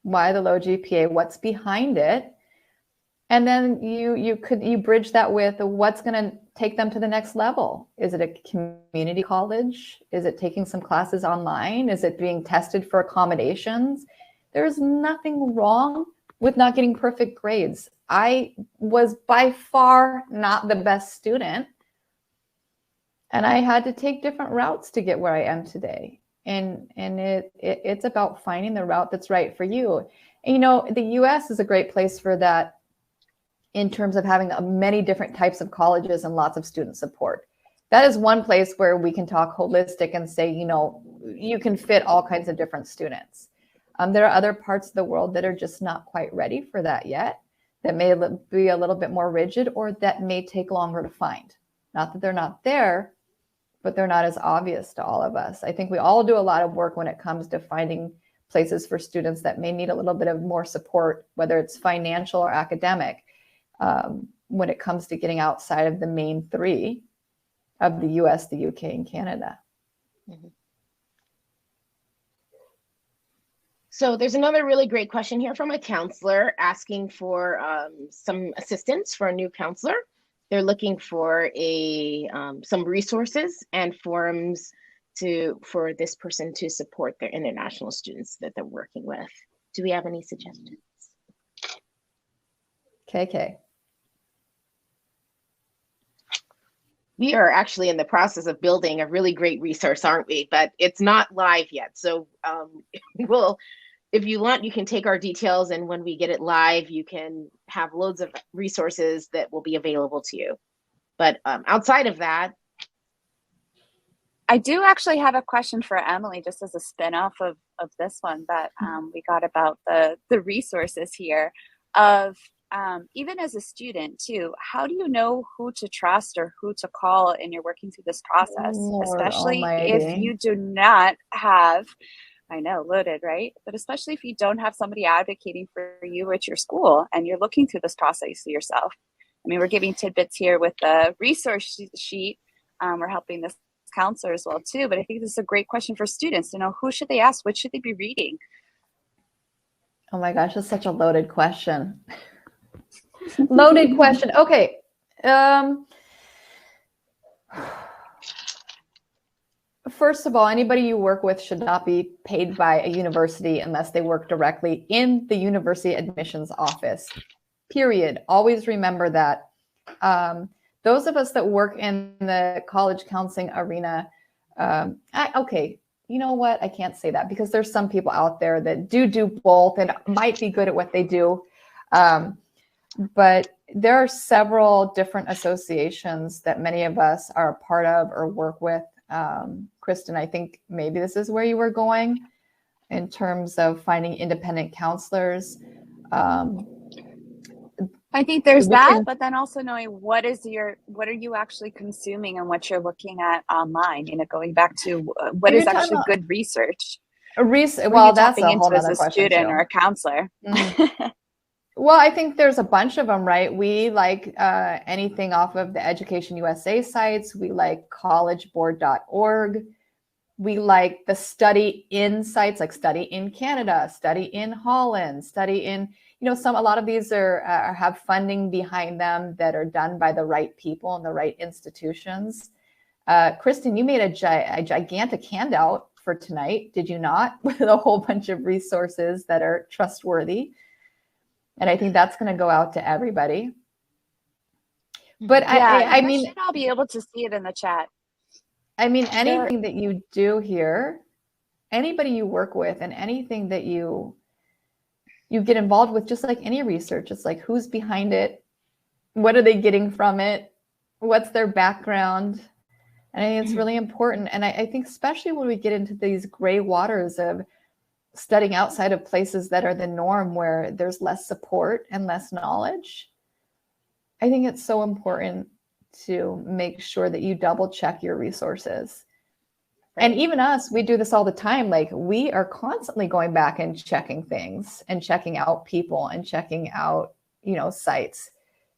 Why the low GPA? What's behind it? And then you bridge that with what's going to take them to the next level. Is it a community college? Is it taking some classes online? Is it being tested for accommodations? There's nothing wrong with not getting perfect grades. I was by far not the best student, and I had to take different routes to get where I am today. And it's about finding the route that's right for you. And, the US is a great place for that in terms of having many different types of colleges and lots of student support. that is one place where we can talk holistic and say, you know, you can fit all kinds of different students. There are other parts of the world that are just not quite ready for that yet, that may be a little bit more rigid, or that may take longer to find. Not that they're not there, but they're not as obvious to all of us. I think we all do a lot of work when it comes to finding places for students that may need a little bit of more support, whether it's financial or academic, when it comes to getting outside of the main three of the US, the UK, and Canada.
Mm-hmm. So there's another really great question here from a counselor asking for some assistance for a new counselor. They're looking for some resources and forums for this person to support their international students that they're working with. Do we have any suggestions?
KK.
We are actually in the process of building a really great resource, aren't we? But it's not live yet. So if you want, you can take our details, and when we get it live, you can have loads of resources that will be available to you. But outside of that,
I do actually have a question for Emily, just as a spin-off of this one that we got about the resources here of even as a student too, how do you know who to trust or who to call and you're working through this process, especially if you do not have, I know, loaded, right? But especially if you don't have somebody advocating for you at your school and you're looking through this process yourself. I mean, we're giving tidbits here with the resource sheet. We're helping this counselor as well too, but I think this is a great question for students to know, who should they ask? What should they be reading?
Oh my gosh, that's such a loaded question. Loaded question. Okay. First of all, anybody you work with should not be paid by a university unless they work directly in the university admissions office. Period. Always remember that. Those of us that work in the college counseling arena, okay, you know what? I can't say that because there's some people out there that do both and might be good at what they do. But there are several different associations that many of us are a part of or work with. Kristen, I think maybe this is where you were going in terms of finding independent counselors.
I think there's that, but then also knowing what are you actually consuming and what you're looking at online, you know, going back to what is actually good research.
Well, that's a whole other question
student
too.
Or a counselor.
Well, I think there's a bunch of them, right? We like anything off of the Education USA sites. We like collegeboard.org. We like the study in sites like Study in Canada, Study in Holland, Study in, you know, a lot of these have funding behind them that are done by the right people and the right institutions. Kristen, you made a gigantic handout for tonight, did you not? With a whole bunch of resources that are trustworthy. And I think that's going to go out to everybody. But I mean,
should all be able to see it in the chat.
I mean, anything that you do here, anybody you work with, and anything that you get involved with, just like any research, it's like, who's behind it? What are they getting from it? What's their background? And I think it's really important. And I think especially when we get into these gray waters of studying outside of places that are the norm, where there's less support and less knowledge, I think it's so important to make sure that you double check your resources. Right. And even us, we do this all the time. Like, we are constantly going back and checking things and checking out people and checking out, you know, sites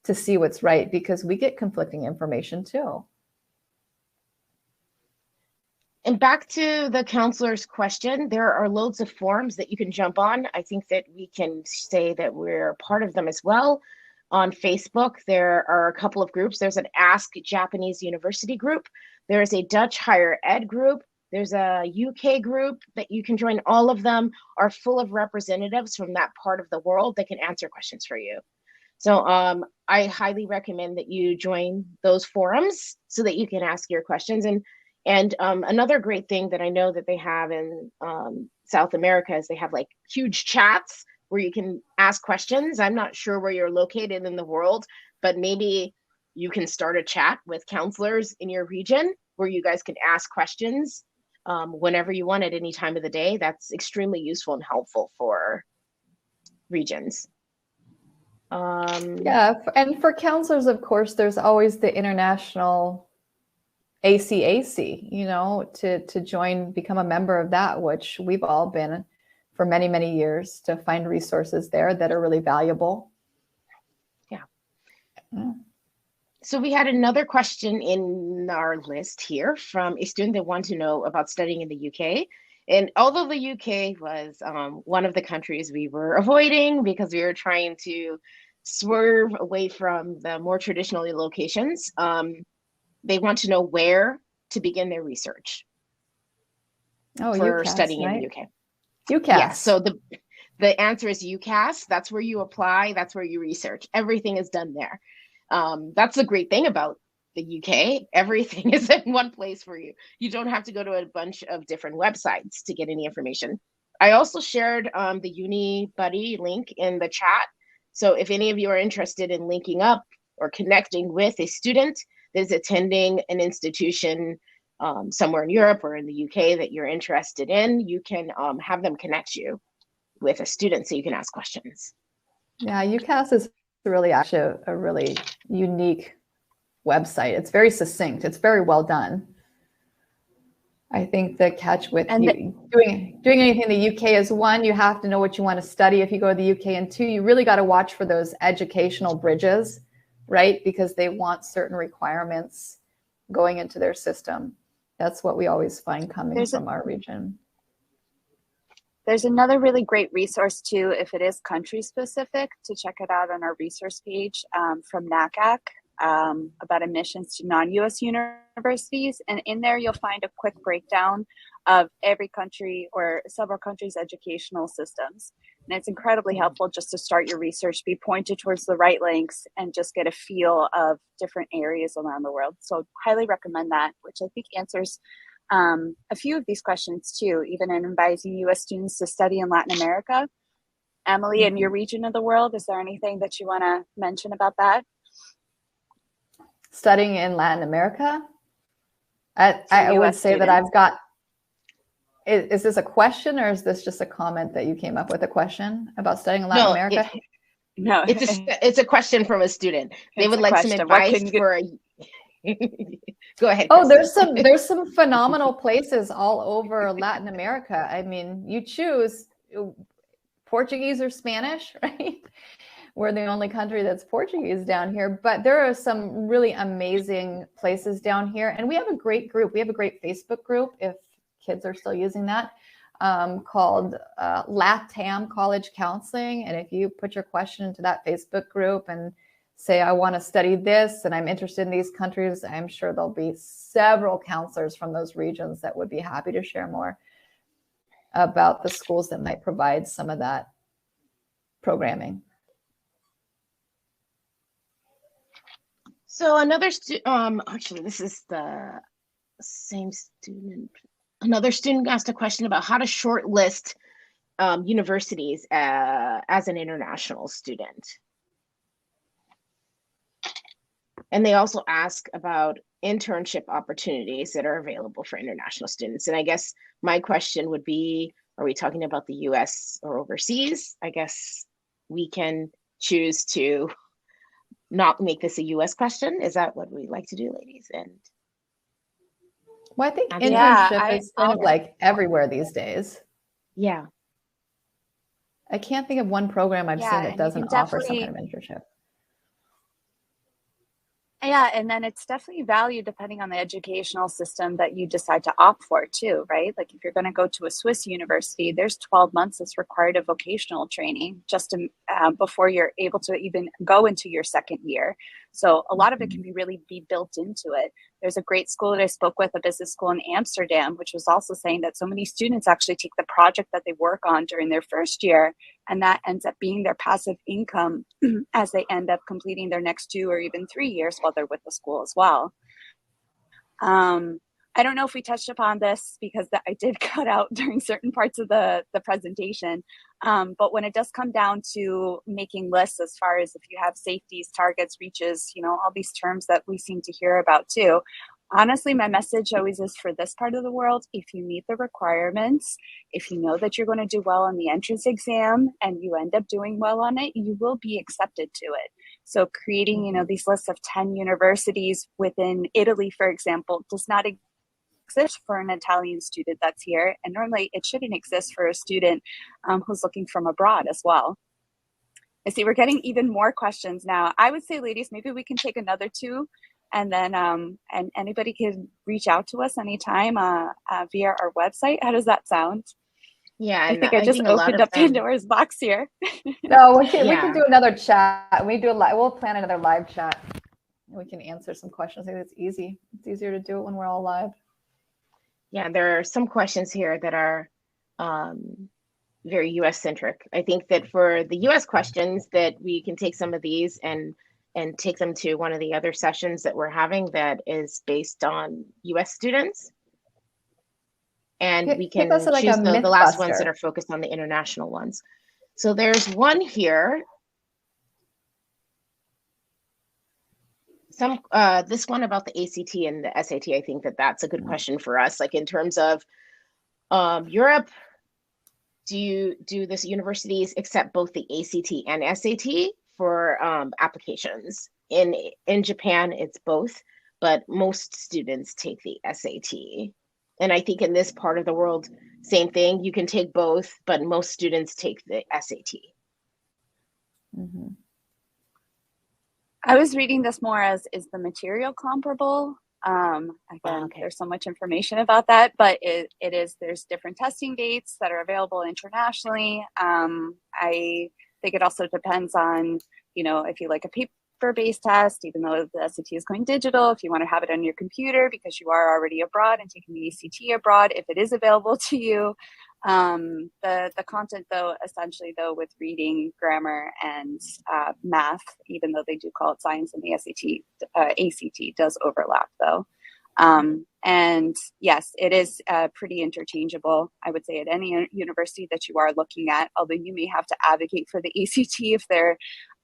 to see what's right, because we get conflicting information too.
And back to the counselor's question, there are loads of forums that you can jump on. I think that we can say that we're part of them as well. On Facebook, there are a couple of groups. There's an Ask Japanese University group. There's a Dutch Higher Ed group. There's a UK group that you can join. All of them are full of representatives from that part of the world that can answer questions for you. So I highly recommend that you join those forums so that you can ask your questions. And another great thing that I know that they have in South America is they have like huge chats where you can ask questions. I'm not sure where you're located in the world, but maybe you can start a chat with counselors in your region where you guys can ask questions whenever you want at any time of the day. That's extremely useful and helpful for regions.
Yeah, and for counselors, of course, there's always the international ACAC, you know, to join, become a member of that, which we've all been for many, many years, to find resources there that are really valuable.
Yeah.
Yeah.
So we had another question in our list here from a student that wanted to know about studying in the UK. And although the UK was one of the countries we were avoiding because we were trying to swerve away from the more traditional locations, they want to know where to begin their research for
UCAS,
studying
right?
in the UK.
UCAS.
Yeah, so the answer is UCAS. That's where you apply. That's where you research. Everything is done there. That's the great thing about the UK. Everything is in one place for you. You don't have to go to a bunch of different websites to get any information. I also shared the UniBuddy link in the chat. So if any of you are interested in linking up or connecting with a student that is attending an institution somewhere in Europe or in the UK that you're interested in, you can have them connect you with a student so you can ask questions.
Yeah, UCAS is really actually a really unique website. It's very succinct. It's very well done. I think the catch with doing anything in the UK is, one, you have to know what you want to study if you go to the UK, and two, you really got to watch for those educational bridges, right? Because they want certain requirements going into their system. That's what we always find coming from our region.
There's another really great resource too, if it is country specific, to check it out on our resource page from NACAC about admissions to non-US universities. And in there, you'll find a quick breakdown of every country or several countries' educational systems. And it's incredibly helpful just to start your research, be pointed towards the right links, and just get a feel of different areas around the world. So highly recommend that, which I think answers a few of these questions too, even in advising US students to study in Latin America. Emily, in your region of the world, is there anything that you want to mention about that?
Studying in Latin America? I would say that I've got, is this a question or is this just a comment that you came up with, a question about studying in Latin America?
No, it's a question from a student. They would like some advice for a... Go ahead.
Oh, there's some phenomenal places all over Latin America. I mean, you choose Portuguese or Spanish, right? We're the only country that's Portuguese down here, but there are some really amazing places down here. And we have a great group. We have a great Facebook group, if kids are still using that, called LATAM College Counseling. And if you put your question into that Facebook group and say, I want to study this and I'm interested in these countries, I'm sure there'll be several counselors from those regions that would be happy to share more about the schools that might provide some of that programming.
So another actually, this is the same student. Another student asked a question about how to shortlist universities as an international student. And they also ask about internship opportunities that are available for international students. And I guess my question would be, are we talking about the US or overseas? I guess we can choose to not make this a US question. Is that what we like to do, ladies? And
well, I think internship is kind of like everywhere these days.
Yeah.
I can't think of one program I've seen that doesn't offer some kind of internship.
Yeah, and then it's definitely valued depending on the educational system that you decide to opt for too, right? Like if you're going to go to a Swiss university, there's 12 months that's required of vocational training just to, before you're able to even go into your second year. So a lot of it can really be built into it. There's a great school that I spoke with, a business school in Amsterdam, which was also saying that so many students actually take the project that they work on during their first year, and that ends up being their passive income as they end up completing their next 2 or even 3 years while they're with the school as well. I don't know if we touched upon this because I did cut out during certain parts of the presentation. But when it does come down to making lists, as far as if you have safeties, targets, reaches, all these terms that we seem to hear about too. Honestly, my message always is for this part of the world, if you meet the requirements, if you know that you're going to do well on the entrance exam and you end up doing well on it, you will be accepted to it. So creating, these lists of 10 universities within Italy, for example, does not exist for an Italian student that's here. And normally it shouldn't exist for a student who's looking from abroad as well. I see we're getting even more questions now. I would say, ladies, maybe we can take another 2, and then and anybody can reach out to us anytime via our website. How does that sound?
Yeah,
I think I just opened up Pandora's box here.
No, we can do another chat. We'll plan another live chat. We can answer some questions. I think it's easy. It's easier to do it when we're all live.
Yeah, there are some questions here that are very US centric. I think that for the US questions that we can take some of these and take them to one of the other sessions that we're having that is based on US students. And we can choose the last ones that are focused on the international ones. So there's one here. This one about the ACT and the SAT, I think that's a good question for us. Like in terms of Europe, do this universities accept both the ACT and SAT for applications? In Japan, it's both, but most students take the SAT. And I think in this part of the world, same thing. You can take both, but most students take the SAT.
Mm-hmm.
I was reading this more as, is the material comparable? Again, there's so much information about that, but there's different testing dates that are available internationally. I think it also depends on, if you like a paper-based test, even though the SAT is going digital, if you want to have it on your computer because you are already abroad and taking the ACT abroad, if it is available to you. The content though, essentially though, with reading, grammar, and math, even though they do call it science and the ACT does overlap though. And yes, it is pretty interchangeable, I would say, at any university that you are looking at, although you may have to advocate for the ACT if they're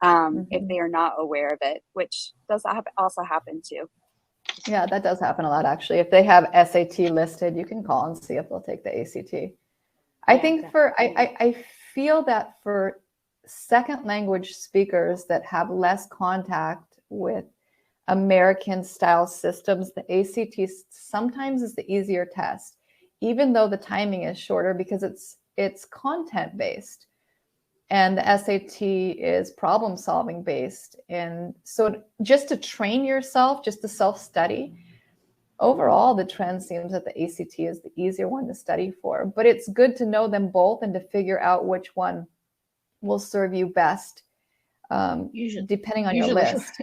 if they are not aware of it, which does also happen too.
Yeah, that does happen a lot actually. If they have SAT listed, you can call and see if they'll take the ACT. I think I feel that for second language speakers that have less contact with American style systems, the ACT sometimes is the easier test, even though the timing is shorter because it's content based and the SAT is problem solving based. And so just to train yourself, just to self-study, overall, the trend seems that the ACT is the easier one to study for, but it's good to know them both and to figure out which one will serve you best, depending on your list.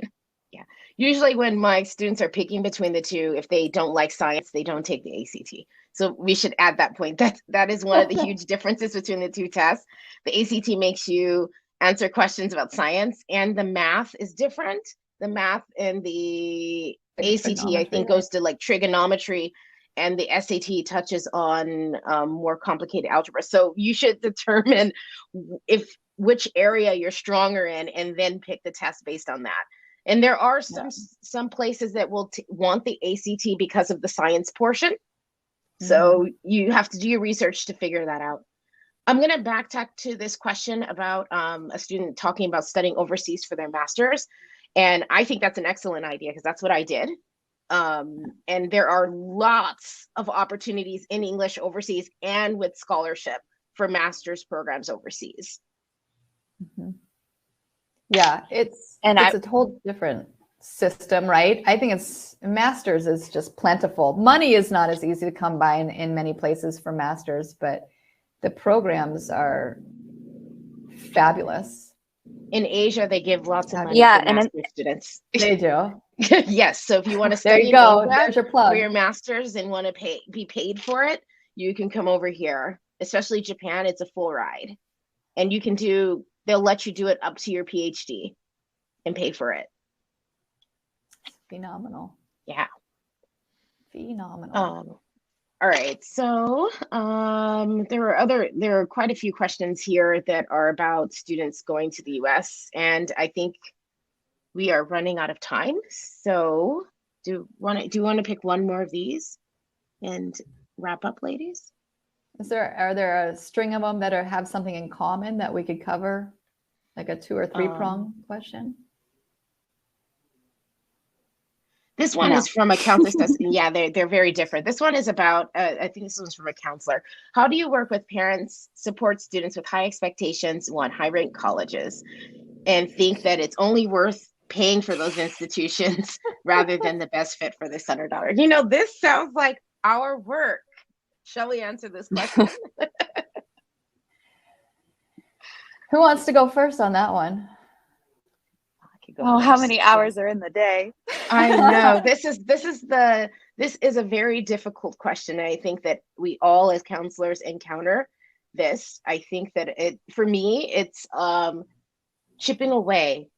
Yeah. Usually when my students are picking between the two, if they don't like science, they don't take the ACT. So we should add that point. That is one of the huge differences between the two tests. The ACT makes you answer questions about science, and the math is different. The math and the ACT, I think, goes to like trigonometry, and the SAT touches on more complicated algebra. So you should determine which area you're stronger in, and then pick the test based on that. And there are some places that will want the ACT because of the science portion. So you have to do your research to figure that out. I'm going to backtrack to this question about a student talking about studying overseas for their master's. And I think that's an excellent idea because that's what I did. And there are lots of opportunities in English overseas and with scholarship for master's programs overseas.
Mm-hmm. Yeah, it's a whole different system, right? I think master's is just plentiful. Money is not as easy to come by in many places for master's, but the programs are fabulous.
In Asia, they give lots of money
for
master's students.
They do.
Yes. So if you want to study in Asia for your master's and want to be paid for it, you can come over here. Especially Japan, it's a full ride. And they'll let you do it up to your PhD and pay for it.
Phenomenal.
Yeah.
Phenomenal.
All right, so there are quite a few questions here that are about students going to the US, and I think we are running out of time. So do you want to pick one more of these and wrap up, ladies?
Are there a string of them that have something in common that we could cover, like a 2 or 3 prong question?
This one is from a counselor. Yeah, they're very different. This one is about, I think this one's from a counselor. How do you work with parents, support students with high expectations, want high-ranked colleges, and think that it's only worth paying for those institutions rather than the best fit for their son or daughter? You know, this sounds like our work. Shall we answer this question?
Who wants to go first on that one? Oh, how many hours are in the day?
I know. This is a very difficult question. And I think that we all as counselors encounter this. I think that for me, it's chipping away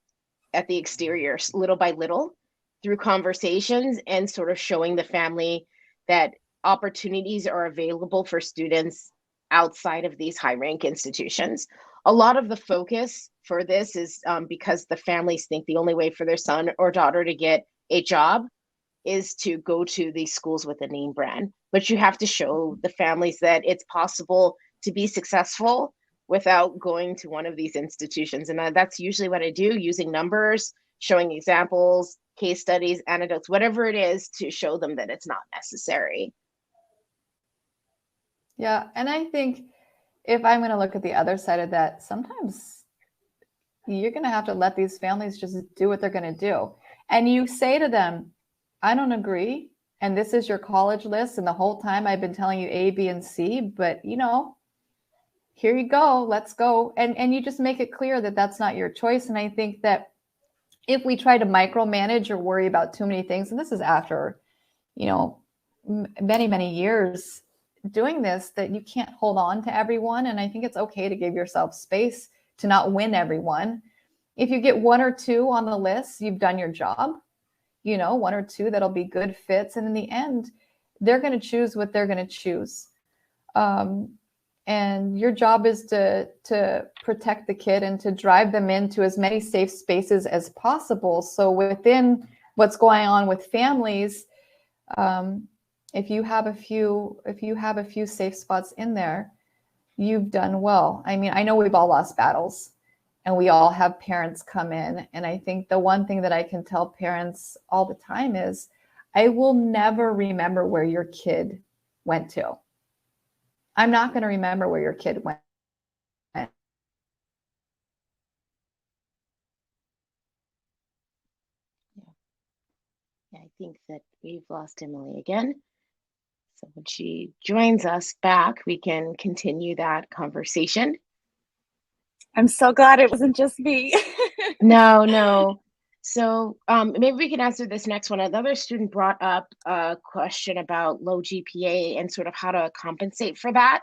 at the exterior little by little through conversations and sort of showing the family that opportunities are available for students outside of these high rank institutions. A lot of the focus for this is because the families think the only way for their son or daughter to get a job is to go to these schools with a name brand. But you have to show the families that it's possible to be successful without going to one of these institutions. And that's usually what I do, using numbers, showing examples, case studies, anecdotes, whatever it is, to show them that it's not necessary.
Yeah, and I think if I'm going to look at the other side of that, sometimes you're going to have to let these families just do what they're going to do. And you say to them, I don't agree, and this is your college list, and the whole time I've been telling you A, B, and C, but you know, here you go, let's go. And you just make it clear that that's not your choice. And I think that if we try to micromanage or worry about too many things, and this is after, you know, many, many years doing this, that you can't hold on to everyone. And I think it's okay to give yourself space to not win everyone. If you get 1 or 2 on the list, you've done your job, you know, 1 or 2 that'll be good fits. And in the end, they're going to choose what they're going to choose. And your job is to protect the kid and to drive them into as many safe spaces as possible. So within what's going on with families, if you have a few safe spots in there, you've done well. I mean, I know we've all lost battles and we all have parents come in. And I think the one thing that I can tell parents all the time is, I will never remember where your kid went to. I'm not going to remember where your kid went.
Yeah, I think that we've lost Emily again. So when she joins us back, we can continue that conversation.
I'm so glad it wasn't just me.
No. So maybe we can answer this next one. Another student brought up a question about low GPA and sort of how to compensate for that.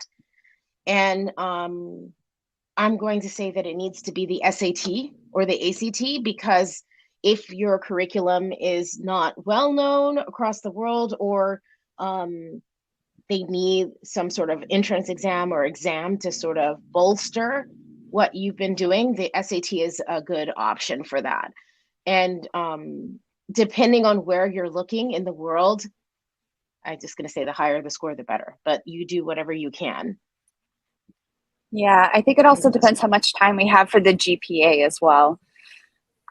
And I'm going to say that it needs to be the SAT or the ACT, because if your curriculum is not well known across the world, or they need some sort of entrance exam or exam to sort of bolster what you've been doing, the SAT is a good option for that. And depending on where you're looking in the world, I'm just going to say the higher the score, the better. But you do whatever you can.
Yeah, I think it also depends how much time we have for the GPA as well.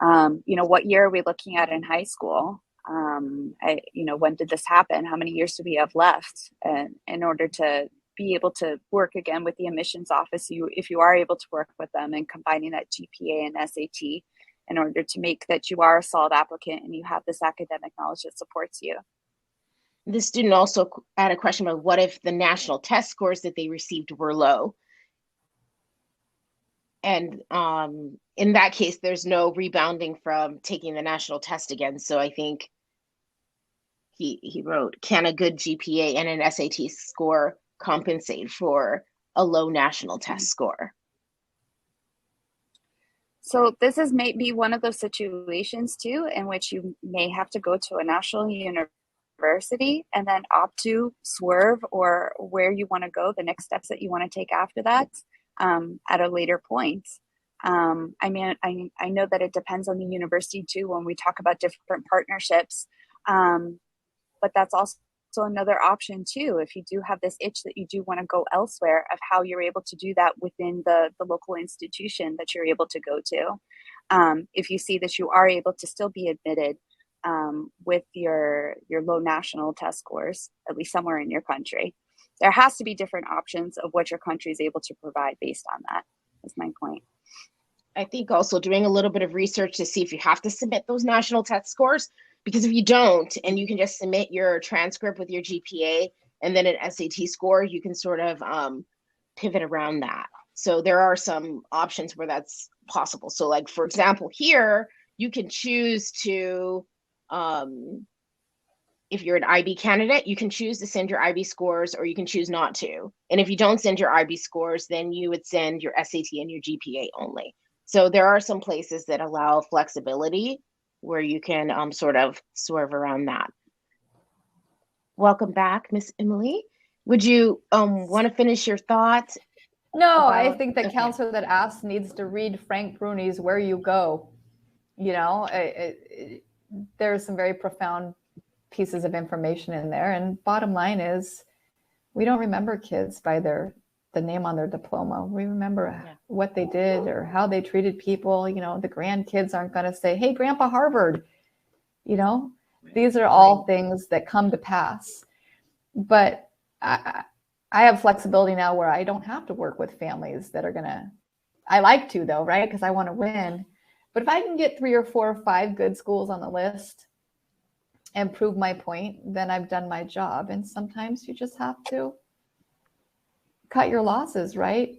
You know, what year are we looking at in high school? You know, when did this happen? How many years do we have left? And in order to be able to work again with the admissions office, if you are able to work with them and combining that GPA and SAT in order to make that you are a solid applicant and you have this academic knowledge that supports you.
This student also had a question about what if the national test scores that they received were low? And in that case, there's no rebounding from taking the national test again. So I think he wrote, can a good GPA and an SAT score compensate for a low national test score?
So this may be one of those situations too, in which you may have to go to a national university university and then opt to swerve or where you want to go, the next steps that you want to take after that at a later point. I mean, I know that it depends on the university too when we talk about different partnerships, but that's also another option too. If you do have this itch that you do want to go elsewhere, of how you're able to do that within the local institution that you're able to go to. If you see that you are able to still be admitted with your low national test scores, at least somewhere in your country, there has to be different options of what your country is able to provide based on that, is my point.
I think also doing a little bit of research to see if you have to submit those national test scores, because if you don't, and you can just submit your transcript with your GPA and then an SAT score, you can sort of pivot around that. So there are some options where that's possible. So like, for example, here, you can choose to, if you're an IB candidate, you can choose to send your IB scores or you can choose not to. And if you don't send your IB scores, then you would send your SAT and your GPA only. So there are some places that allow flexibility where you can sort of swerve around that. Welcome back, Miss Emily. Would you want to finish your thoughts?
No, I think the counselor that asked needs to read Frank Bruni's Where You Go. You know, there's some very profound pieces of information in there. And bottom line is, we don't remember kids by the name on their diploma. We remember what they did or how they treated people. You know, the grandkids aren't going to say, hey, Grandpa Harvard. You know, these are all things that come to pass. But I have flexibility now where I don't have to work with families that are going to, I like to though, right? Because I want to win. But if I can get 3 or 4 or 5 good schools on the list and prove my point, then I've done my job. And sometimes you just have to cut your losses, right?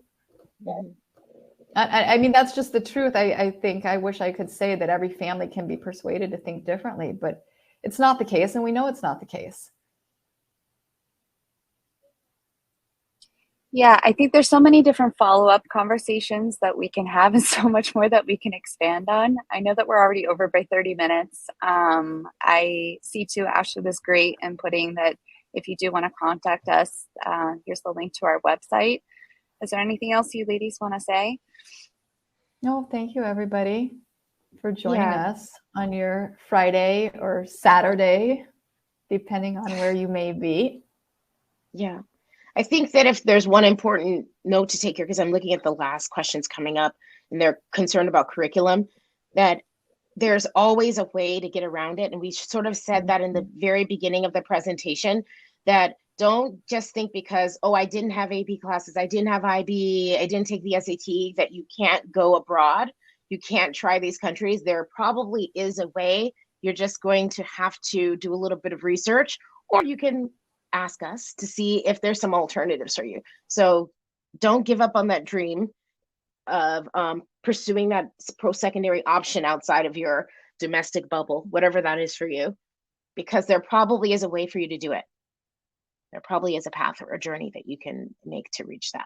I mean, that's just the truth. I think I wish I could say that every family can be persuaded to think differently, but it's not the case. And we know it's not the case.
Yeah, I think there's so many different follow-up conversations that we can have and so much more that we can expand on. I know that we're already over by 30 minutes. I see too, Ashley was great in putting that if you do want to contact us, here's the link to our website. Is there anything else you ladies want to say?
No, thank you everybody for joining us on your Friday or Saturday, depending on where you may be.
Yeah. I think that if there's one important note to take here, because I'm looking at the last questions coming up and they're concerned about curriculum, that there's always a way to get around it. And we sort of said that in the very beginning of the presentation, that don't just think because, oh, I didn't have AP classes, I didn't have IB, I didn't take the SAT, that you can't go abroad. You can't try these countries. There probably is a way. You're just going to have to do a little bit of research, or you can ask us to see if there's some alternatives for you. So don't give up on that dream of pursuing that post-secondary option outside of your domestic bubble, whatever that is for you, because there probably is a way for you to do it. There probably is a path or a journey that you can make to reach that.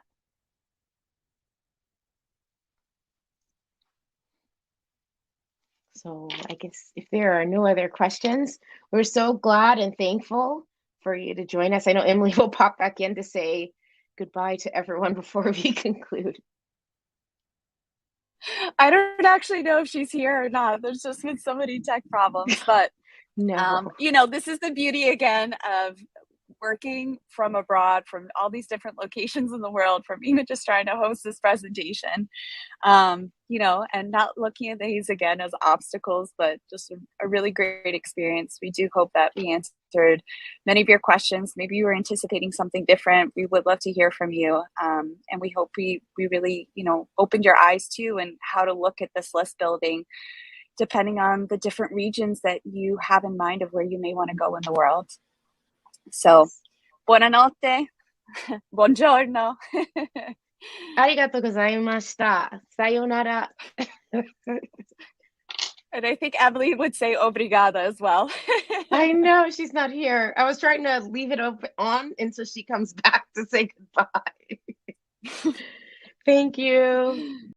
So I guess if there are no other questions, we're so glad and thankful for you to join us. I know Emily will pop back in to say goodbye to everyone before we conclude.
I don't actually know if she's here or not. There's just been so many tech problems, but
No.
you know, this is the beauty again of working from abroad, from all these different locations in the world, from even just trying to host this presentation, you know, and not looking at these again as obstacles, but just a really great experience. We do hope that we answered many of your questions. Maybe you were anticipating something different. We would love to hear from you. And we hope we really, you know, opened your eyes too, and how to look at this list building depending on the different regions that you have in mind of where you may want to go in the world. So, buonanotte, buongiorno.
Arigatou gozaimashita. Sayonara.
And I think Emily would say obrigada as well.
I know, she's not here. I was trying to leave it on until she comes back to say goodbye. Thank you.